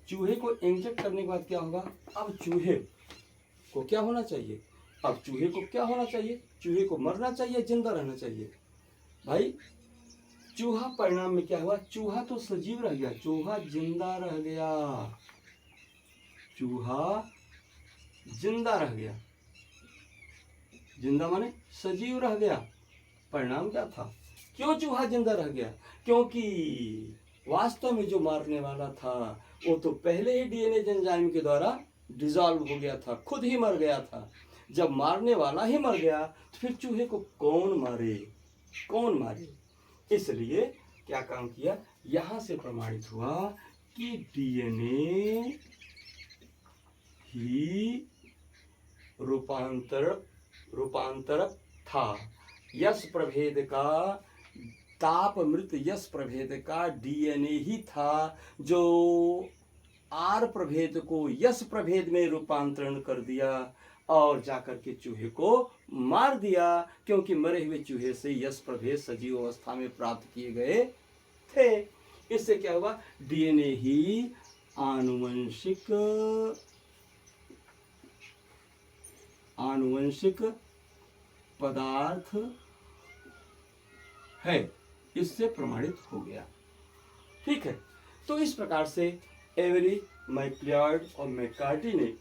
Speaker 1: चूहे को इंजेक्ट करने के बाद क्या होगा? अब चूहे को क्या होना चाहिए? अब चूहे को क्या होना चाहिए? चूहे को मरना चाहिए, जिंदा रहना चाहिए? भाई, चूहा परिणाम में क्या हुआ? चूहा तो सजीव रह गया, चूहा जिंदा रह गया। चूहा जिंदा रह गया। जिंदा माने सजीव रह गया। परिणाम क्या था? क्यों चूहा जिंदा रह गया? क्योंकि वास्तव में जो मारने वाला था वो तो पहले ही डीएनए एंजाइम के द्वारा डिसॉल्व हो गया था, खुद ही मर गया था। जब मारने वाला ही मर गया तो फिर चूहे को कौन मारे? कौन मारे? इसलिए क्या काम किया? यहां से प्रमाणित हुआ कि डीएनए ही रूपांतरक था। यस प्रभेद का, ताप मृत यस प्रभेद का डीएनए ही था जो आर प्रभेद को यस प्रभेद में रूपांतरण कर दिया और जाकर के चूहे को मार दिया, क्योंकि मरे हुए चूहे से यस प्रभेद सजीव अवस्था में प्राप्त किए गए थे। इससे क्या हुआ? डीएनए ही आनुवंशिक पदार्थ है। इससे प्रमाणित हो गया। ठीक है। तो इस प्रकार से एवरी, मैक्लियॉड और मैककार्टी ने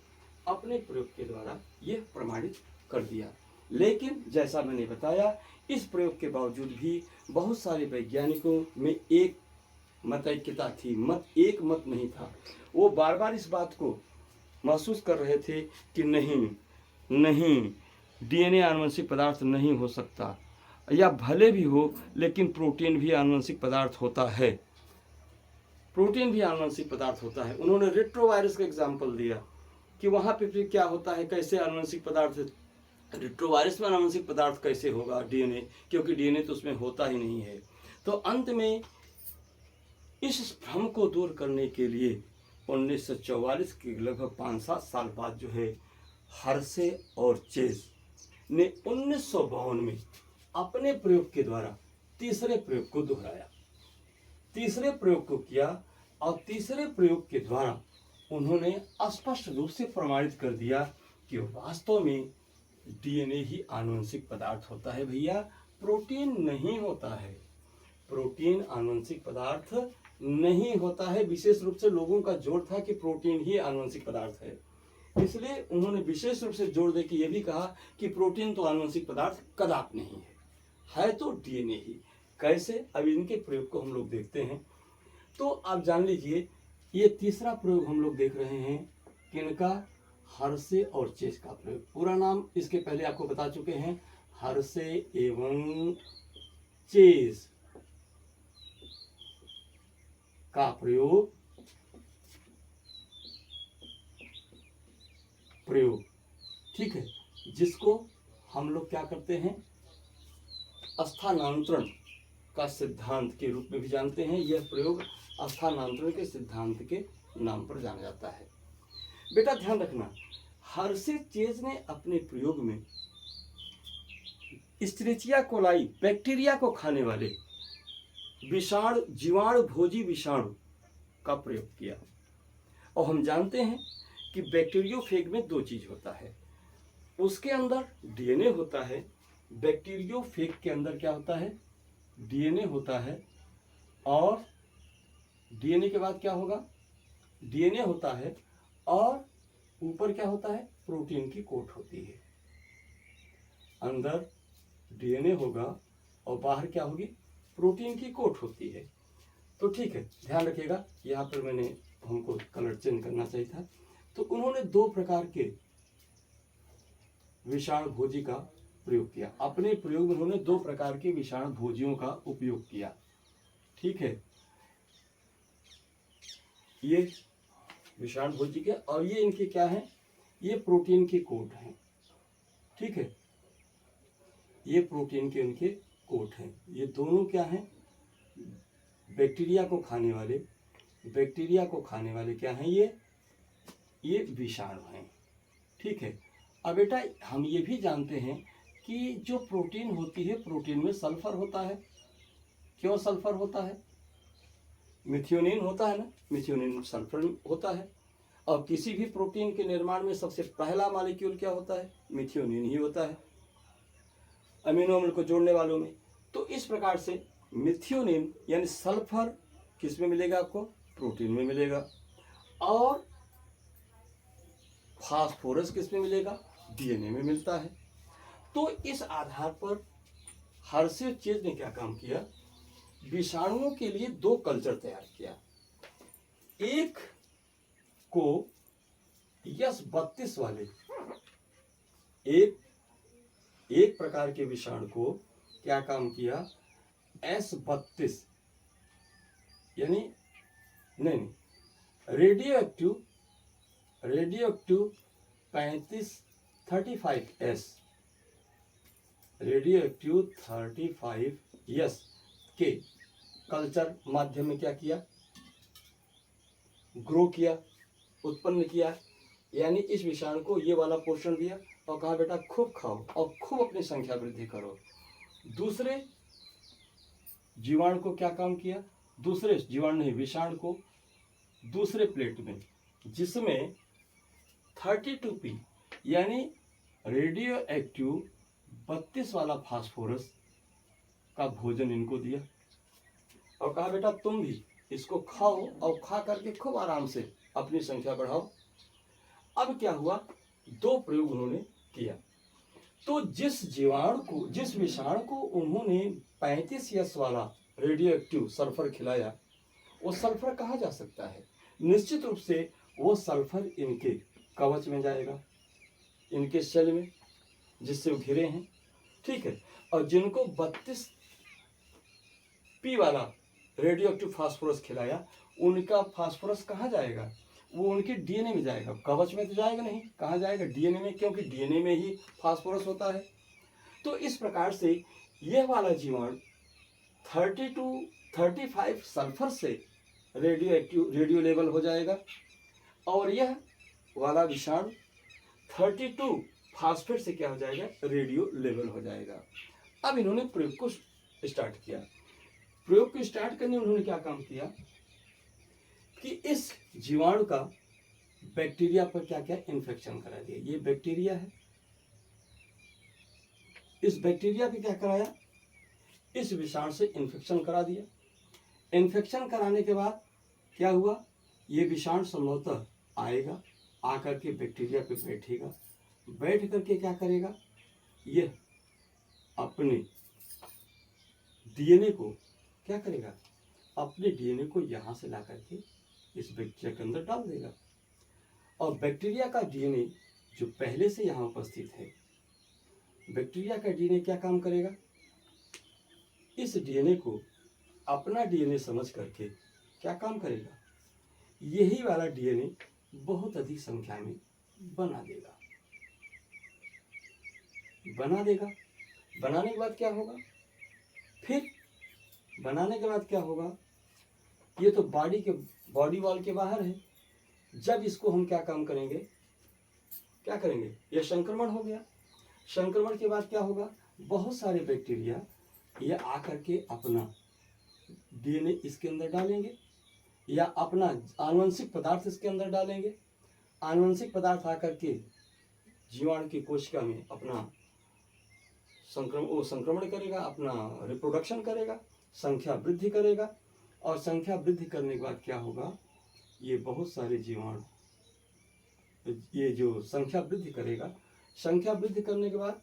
Speaker 1: अपने प्रयोग के द्वारा यह प्रमाणित कर दिया। लेकिन जैसा मैंने बताया, इस प्रयोग के बावजूद भी बहुत सारे वैज्ञानिकों में एक मतैक्यता थी, एक मत नहीं था। वो बार बार इस बात को महसूस कर रहे थे कि नहीं, डीएनए आनुवंशिक पदार्थ नहीं हो सकता, या भले भी हो लेकिन प्रोटीन भी आनुवंशिक पदार्थ होता है। प्रोटीन भी आनुवंशिक पदार्थ होता है। उन्होंने रेट्रोवायरस का एग्जाम्पल दिया कि वहाँ पे फिर क्या होता है, कैसे आनुवंशिक पदार्थ, रेट्रोवायरस में आनुवंशिक पदार्थ कैसे होगा डीएनए, क्योंकि डीएनए तो उसमें होता ही नहीं है। तो अंत में इस भ्रम को दूर करने के लिए 1944 के लगभग 5-7 साल बाद जो है, हर्शे और चेज ने 1952 में अपने प्रयोग के द्वारा तीसरे प्रयोग को दोहराया, तीसरे प्रयोग को किया, और तीसरे प्रयोग के द्वारा उन्होंने स्पष्ट रूप से प्रमाणित कर दिया कि वास्तव में डीएनए ही आनुवंशिक पदार्थ होता है। भैया, प्रोटीन नहीं होता है। प्रोटीन आनुवंशिक पदार्थ नहीं होता है। विशेष रूप से लोगों का जोर था कि प्रोटीन ही आनुवंशिक पदार्थ है, इसलिए उन्होंने विशेष रूप से जोर देकर यह भी कहा कि प्रोटीन तो आनुवंशिक पदार्थ कदापि नहीं है तो डीएनए ही। कैसे? अब इनके प्रयोग को हम लोग देखते हैं। तो आप जान लीजिए, ये तीसरा प्रयोग हम लोग देख रहे हैं किनका? हर्शे और चेज का प्रयोग। पूरा नाम इसके पहले आपको बता चुके हैं, हर्शे एवं चेज का प्रयोग ठीक है, जिसको हम लोग क्या करते हैं? स्थानांतरण का सिद्धांत के रूप में भी जानते हैं। यह प्रयोग स्थानांतरण के सिद्धांत के नाम पर जाना जाता है। बेटा ध्यान रखना, हर्शे चेज ने अपने प्रयोग में एस्चेरिचिया कोलाई बैक्टीरिया को खाने वाले विषाणु, जीवाणु भोजी विषाणु का प्रयोग किया। और हम जानते हैं कि बैक्टीरियोफेज में दो चीज होता है, उसके अंदर डीएनए होता है। बैक्टीरियोफेज के अंदर क्या होता है? डीएनए होता है। और डीएनए के बाद क्या होगा? डीएनए होता है और ऊपर क्या होता है? प्रोटीन की कोट होती है। अंदर डीएनए होगा और बाहर क्या होगी? प्रोटीन की कोट होती है। तो ठीक है, ध्यान रखिएगा, यहाँ पर मैंने हमको कलर चेंज करना चाहिए था। तो उन्होंने दो प्रकार के विषाणु भोजी का प्रयोग किया। अपने प्रयोग में उन्होंने दो प्रकार के विषाणु भोजियों का उपयोग किया। ठीक है, ये विषाणु भोजी के, और ये इनके क्या है? ये प्रोटीन के कोट हैं। ठीक है, ये प्रोटीन के इनके कोट हैं। ये दोनों क्या हैं? बैक्टीरिया को खाने वाले क्या हैं? ये विषाणु हैं। ठीक है, अब बेटा हम ये भी जानते हैं कि जो प्रोटीन होती है, प्रोटीन में सल्फर होता है। क्यों सल्फर होता है? मिथियोनिन होता है ना, मिथियोनिन सल्फर होता है। और किसी भी प्रोटीन के निर्माण में सबसे पहला मॉलिक्यूल क्या होता है? मिथियोनिन ही होता है, अमीनो अम्ल को जोड़ने वालों में। तो इस प्रकार से मिथियोनिन यानी सल्फर किस में मिलेगा आपको? प्रोटीन में मिलेगा। और फास्फोरस किस में मिलेगा? डीएनए में मिलता है। तो इस आधार पर हर्शे चेज ने क्या काम किया? विषाणुओं के लिए दो कल्चर तैयार किया। एक को S32 वाले, एक प्रकार के विषाणु को क्या काम किया? S32 यानी नहीं, radio active 35S, radio active 35S के कल्चर माध्यम में क्या किया? ग्रो किया, उत्पन्न किया। यानी इस विषाणु को ये वाला पोषण दिया और कहा बेटा खूब खाओ और खूब अपनी संख्या वृद्धि करो। दूसरे जीवाणु को क्या काम किया? दूसरे जीवाणु नहीं, विषाणु को दूसरे प्लेट में, जिसमें 32P यानी रेडियो एक्टिव 32 वाला फास्फोरस का भोजन इनको दिया और कहा बेटा तुम भी इसको खाओ और खा करके खूब आराम से अपनी संख्या बढ़ाओ। अब क्या हुआ? दो प्रयोग उन्होंने किया। तो जिस विषाणु को उन्होंने 35S वाला रेडियो एक्टिव सल्फर खिलाया, वो सल्फर कहाँ जा सकता है? निश्चित रूप से वो सल्फर इनके कवच में जाएगा, इनके सेल में, जिससे वो घिरे हैं। ठीक है, और जिनको 32P वाला रेडियो एक्टिव फास्फोरस खिलाया, उनका फास्फोरस कहाँ जाएगा? वो उनके डीएनए में जाएगा, कवच में तो जाएगा नहीं। कहाँ जाएगा? डीएनए में, क्योंकि डीएनए में ही फास्फोरस होता है। तो इस प्रकार से यह वाला जीवाणु 35 सल्फर से रेडियो लेवल हो जाएगा और यह वाला विषाणु 32 फास्फेट से क्या हो जाएगा? रेडियो लेवल हो जाएगा। अब इन्होंने प्रयोग को स्टार्ट किया। प्रयोग को स्टार्ट करने में उन्होंने क्या काम किया कि इस जीवाणु का बैक्टीरिया पर क्या क्या इन्फेक्शन करा दिया। ये बैक्टीरिया है, इस बैक्टीरिया पे क्या कराया? इस विषाणु से इन्फेक्शन करा दिया। इन्फेक्शन कराने के बाद क्या हुआ, ये विषाणु संभवतः आएगा, आकर के बैक्टीरिया पे बैठेगा, बैठ करके क्या करेगा, यह अपने डीएनए को क्या करेगा, अपने डीएनए को यहाँ से ला करके इस बैक्टीरिया के अंदर डाल देगा। और बैक्टीरिया का डीएनए जो पहले से यहाँ उपस्थित है, बैक्टीरिया का डीएनए क्या काम करेगा, इस डीएनए को अपना डीएनए समझ करके क्या काम करेगा, यही वाला डीएनए बहुत अधिक संख्या में बना देगा। बनाने के बाद क्या होगा, फिर बनाने के बाद क्या होगा, ये तो बॉडी वॉल के बाहर है। जब इसको हम क्या करेंगे, यह संक्रमण हो गया। संक्रमण के बाद क्या होगा, बहुत सारे बैक्टीरिया ये आकर के अपना डीएनए इसके अंदर डालेंगे या अपना आनुवंशिक पदार्थ इसके अंदर डालेंगे। आनुवंशिक पदार्थ आकर के जीवाणु की कोशिका में अपना संक्रमण करेगा, अपना रिप्रोडक्शन करेगा, संख्या वृद्धि करेगा। और संख्या वृद्धि करने के बाद क्या होगा, ये बहुत सारे जीवाणु, ये जो संख्या वृद्धि करेगा, संख्या वृद्धि करने के बाद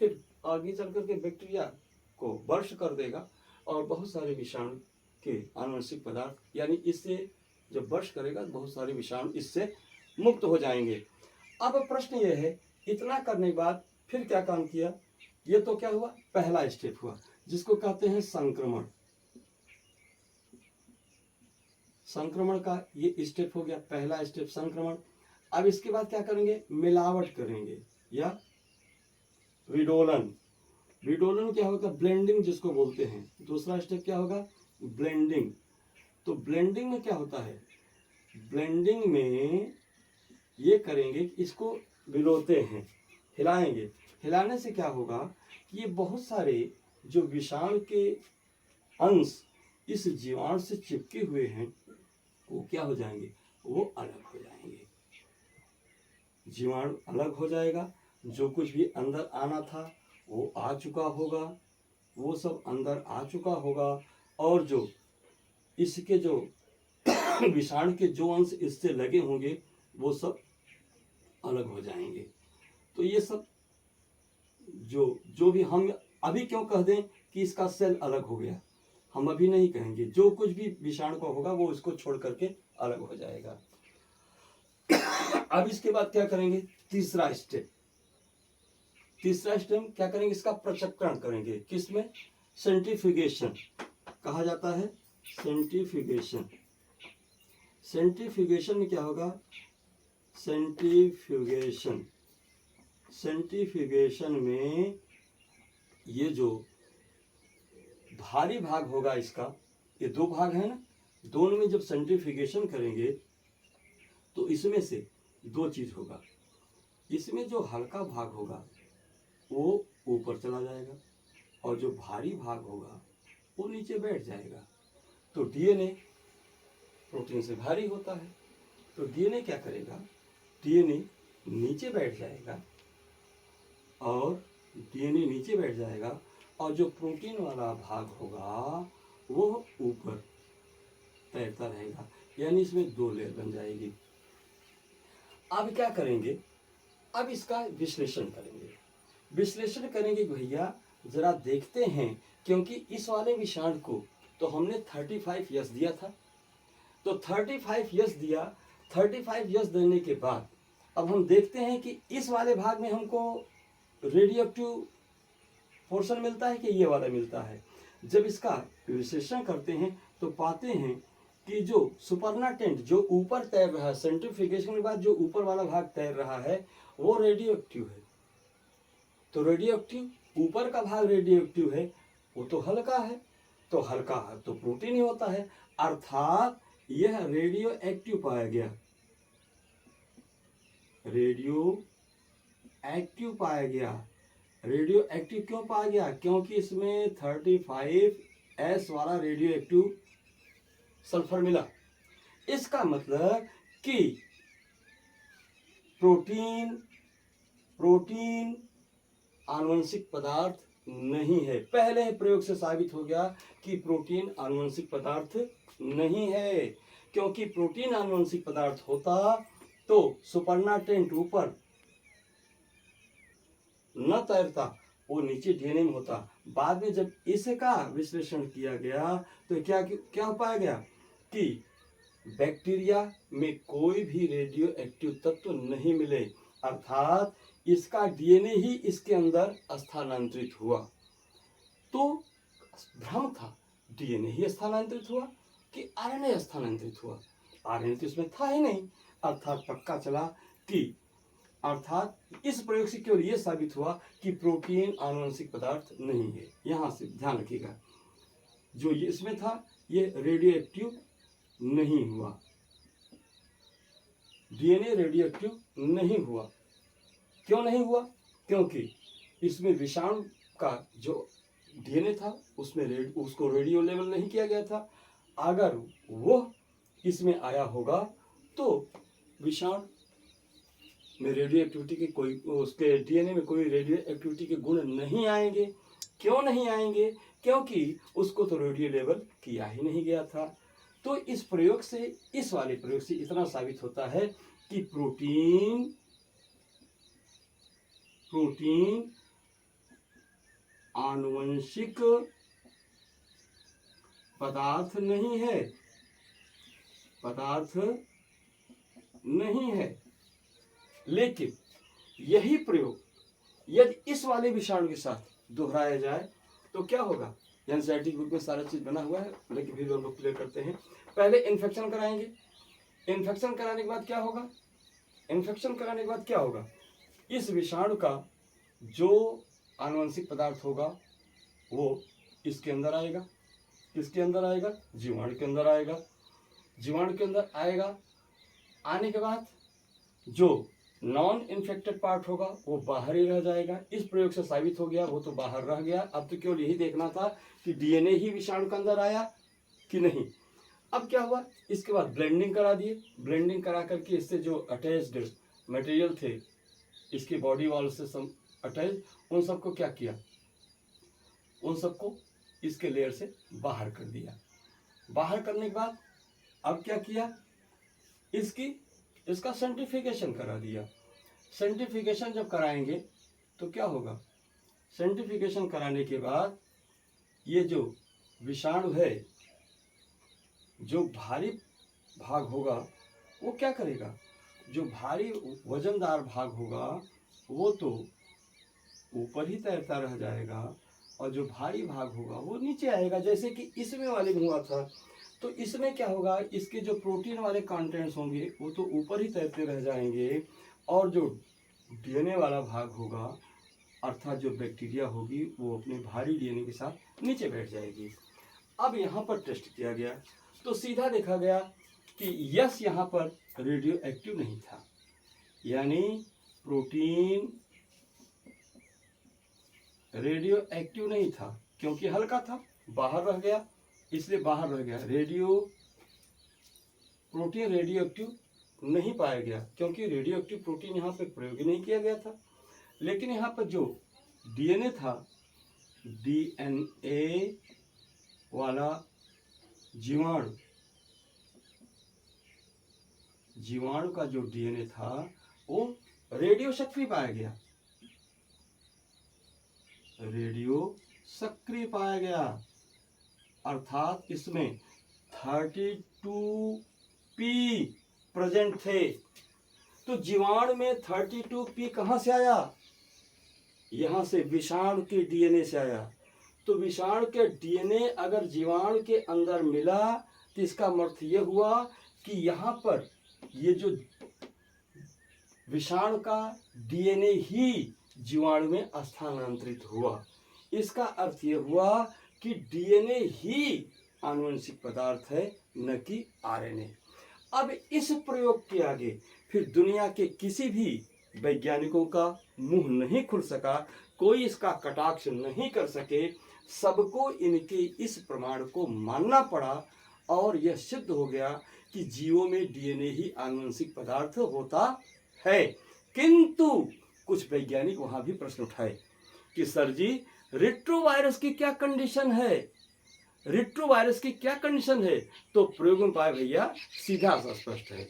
Speaker 1: फिर आगे चल करके बैक्टीरिया को वर्ष कर देगा और बहुत सारे विषाणु के आनुवंशिक पदार्थ, यानी इससे जब वर्ष करेगा तो बहुत सारे विषाणु इससे मुक्त हो जाएंगे। अब प्रश्न ये है, इतना करने के बाद फिर क्या काम किया, ये तो क्या हुआ, पहला स्टेप हुआ जिसको कहते हैं संक्रमण। संक्रमण का ये स्टेप हो गया, पहला स्टेप संक्रमण। अब इसके बाद क्या करेंगे, मिलावट करेंगे या विडोलन। विडोलन क्या होगा, ब्लेंडिंग जिसको बोलते हैं। दूसरा स्टेप क्या होगा, ब्लेंडिंग। तो ब्लेंडिंग में क्या होता है, ब्लेंडिंग में ये करेंगे कि इसको मिलाते हैं, हिलाएंगे। हिलाने से क्या होगा कि ये बहुत सारे जो विषाणु के अंश इस जीवाणु से चिपके हुए हैं वो क्या हो जाएंगे, वो अलग हो जाएंगे। जीवाणु अलग हो जाएगा, जो कुछ भी अंदर आना था वो आ चुका होगा, वो सब अंदर आ चुका होगा। और जो इसके जो विषाणु के जो अंश इससे लगे होंगे वो सब अलग हो जाएंगे। तो ये सब जो भी हम अभी क्यों कह दें कि इसका सेल अलग हो गया, हम अभी नहीं कहेंगे। जो कुछ भी विषाणु का होगा वो इसको छोड़ करके अलग हो जाएगा। अब इसके बाद क्या करेंगे, तीसरा स्टेप क्या करेंगे, इसका पृथक्करण करेंगे। किसमें, सेंट्रीफ्यूगेशन कहा जाता है। सेंट्रीफ्यूगेशन में क्या होगा, सेंट्रीफ्यूगेशन में ये जो भारी भाग होगा इसका, ये दो भाग है ना, दोनों में जब सेंट्रीफ्यूगेशन करेंगे तो इसमें से दो चीज होगा। इसमें जो हल्का भाग होगा वो ऊपर चला जाएगा और जो भारी भाग होगा वो नीचे बैठ जाएगा। तो डीएनए प्रोटीन से भारी होता है, तो डीएनए क्या करेगा, डीएनए नीचे बैठ जाएगा और जो प्रोटीन वाला भाग होगा वो ऊपर तैरता रहेगा, यानी इसमें दो लेयर बन जाएगी। अब क्या करेंगे, अब इसका विश्लेषण करेंगे कि भैया जरा देखते हैं, क्योंकि इस वाले विषाणु को तो हमने 35 यस दिया था, तो 35 यस दिया। 35 यस देने के बाद अब हम देखते हैं कि इस वाले भाग में हमको रेडियोएक्टिव पोर्शन मिलता है कि ये वाला मिलता है। जब इसका विश्लेषण करते हैं तो पाते हैं कि जो सुपरनाटेंट जो ऊपर तैर रहा है, सेंट्रीफ्यूगेशन के बाद जो ऊपर वाला भाग तैर रहा है वो रेडियोएक्टिव है। तो रेडियोएक्टिव, ऊपर का भाग रेडियोएक्टिव है, वो तो हल्का है, तो हल्का है तो प्रोटीन ही होता है, अर्थात यह रेडियोएक्टिव पाया गया। रेडियोएक्टिव क्यों पाया गया, क्योंकि इसमें 35S वाला रेडियोएक्टिव सल्फर मिला। इसका मतलब कि प्रोटीन आनुवंशिक पदार्थ नहीं है। पहले प्रयोग से साबित हो गया कि प्रोटीन आनुवंशिक पदार्थ नहीं है, क्योंकि प्रोटीन आनुवंशिक पदार्थ होता तो सुपरनाटेंट ऊपर न तैरता, वो नीचे डीएनए में होता। बाद में जब इसका विश्लेषण किया गया तो क्या क्या पाया गया कि बैक्टीरिया में कोई भी रेडियो एक्टिव तत्व नहीं मिले, अर्थात इसका डीएनए ही इसके अंदर स्थानांतरित हुआ। तो भ्रम था, डीएनए ही स्थानांतरित हुआ कि आरएनए स्थानांतरित हुआ। आरएनए तो इसमें था ही नहीं, अर्थात पक्का चला कि अर्थात इस प्रयोग से केवल यह साबित हुआ कि प्रोटीन आनुवंशिक पदार्थ नहीं है। यहां से ध्यान रखिएगा, जो ये इसमें था ये रेडियो एक्टिव नहीं हुआ, डीएनए रेडियो एक्टिव नहीं हुआ। क्यों नहीं हुआ? क्योंकि इसमें विषाणु का जो डीएनए था उसमें उसको रेडियो लेवल नहीं किया गया था। अगर वो इसमें आया होगा तो विषाणु में रेडियो एक्टिविटी के कोई, उसके डीएनए में कोई रेडियो एक्टिविटी के गुण नहीं आएंगे। क्यों नहीं आएंगे? क्योंकि उसको तो रेडियो लेवल किया ही नहीं गया था। तो इस प्रयोग से, इस वाले प्रयोग से इतना साबित होता है कि प्रोटीन आनुवंशिक पदार्थ नहीं है, पदार्थ नहीं है। लेकिन यही प्रयोग यदि इस वाले विषाणु के साथ दोहराया जाए तो क्या होगा? एनसीईआरटी बुक में सारा चीज बना हुआ है, लेकिन फिर हम लोग क्लियर करते हैं। पहले इन्फेक्शन कराएंगे। इन्फेक्शन कराने के बाद क्या होगा? इन्फेक्शन कराने के बाद क्या होगा? इस विषाणु का जो आनुवंशिक पदार्थ होगा वो इसके अंदर आएगा। किसके अंदर आएगा? जीवाणु के अंदर आएगा। जीवाणु के अंदर आएगा, आने के बाद जो नॉन इन्फेक्टेड पार्ट होगा वो बाहर ही रह जाएगा। इस प्रयोग से साबित हो गया वो तो बाहर रह गया। अब तो केवल यही देखना था कि डीएनए ही विषाणु के अंदर आया कि नहीं। अब क्या हुआ? इसके बाद ब्लेंडिंग करा दिए। ब्लेंडिंग करा करके इससे जो अटैच्ड मटेरियल थे इसके बॉडी वॉल से अटैच, उन सबको क्या किया? उन सबको इसके लेयर से बाहर कर दिया। बाहर करने के बाद अब क्या किया? इसका सेंट्रीफिकेशन करा दिया। सेंट्रीफिकेशन जब कराएंगे तो क्या होगा? सेंट्रीफिकेशन कराने के बाद ये जो विषाणु है, जो भारी भाग होगा वो क्या करेगा? जो भारी वजनदार भाग होगा वो तो ऊपर ही तैरता रह जाएगा और जो भारी भाग होगा वो नीचे आएगा, जैसे कि इसमें वाले में हुआ था। तो इसमें क्या होगा? इसके जो प्रोटीन वाले कंटेंट्स होंगे वो तो ऊपर ही तैरते रह जाएंगे और जो डीएनए वाला भाग होगा अर्थात जो बैक्टीरिया होगी वो अपने भारी डीएनए के साथ नीचे बैठ जाएगी। अब यहाँ पर टेस्ट किया गया तो सीधा देखा गया कि यस, यहाँ पर रेडियो एक्टिव नहीं था, यानी प्रोटीन रेडियो एक्टिव नहीं था क्योंकि हल्का था, बाहर रह गया, इसलिए बाहर रह गया। प्रोटीन रेडियो एक्टिव नहीं पाया गया क्योंकि रेडियो एक्टिव प्रोटीन यहाँ पे प्रयोग ही नहीं किया गया था। लेकिन यहाँ पर जो डीएनए था, डीएनए वाला जीवाणु का जो डीएनए था वो रेडियो सक्रिय पाया गया, रेडियो सक्रिय पाया गया, अर्थात इसमें 32p प्रेजेंट थे। तो जीवाणु में 32p कहां से आया? यहां से विषाणु के डीएनए से आया। तो विषाणु के डीएनए अगर जीवाणु के अंदर मिला तो इसका अर्थ यह हुआ कि यहाँ पर ये जो विषाणु का डीएनए ही जीवाणु में स्थानांतरित हुआ। इसका अर्थ यह हुआ कि डीएनए ही आनुवंशिक पदार्थ है, न कि आरएनए। अब इस प्रयोग के आगे फिर दुनिया के किसी भी वैज्ञानिकों का मुंह नहीं खुल सका, कोई इसका कटाक्ष नहीं कर सके। सबको इनके इस प्रमाण को मानना पड़ा और यह सिद्ध हो गया कि जीवों में डीएनए ही आनुवंशिक पदार्थ होता है। किंतु कुछ वैज्ञानिक वहां भी प्रश्न उठाए कि सर जी, रेट्रोवायरस की क्या कंडीशन है, रेट्रोवायरस की क्या कंडीशन है, तो प्रयोग में पाए भैया सीधा सा स्पष्ट है।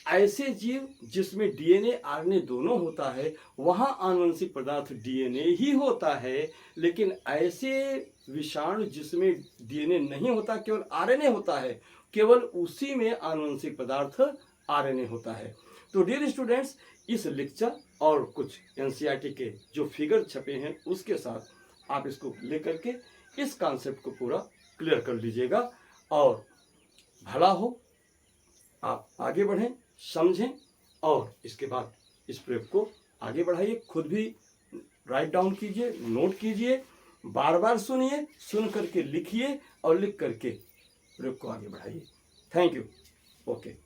Speaker 1: ऐसे जीव जिसमें डीएनए आरएनए दोनों होता है वहां आनुवंशिक पदार्थ डीएनए ही होता है, लेकिन ऐसे विषाणु जिसमें डीएनए नहीं होता केवल आरएनए होता है, केवल उसी में आनुवंशिक पदार्थ आरएनए होता है। तो डियर स्टूडेंट्स, इस लेक्चर और कुछ एनसीईआरटी के जो फिगर छपे हैं उसके साथ आप इसको लेकर के इस कॉन्सेप्ट को पूरा क्लियर कर लीजिएगा और भला हो आप आगे बढ़ें, समझें और इसके बाद इस प्रयोग को आगे बढ़ाइए। खुद भी राइट डाउन कीजिए, नोट कीजिए, बार बार सुनिए, सुन करके लिखिए और लिख करके प्रयोग को आगे बढ़ाइए। Thank you. ओके।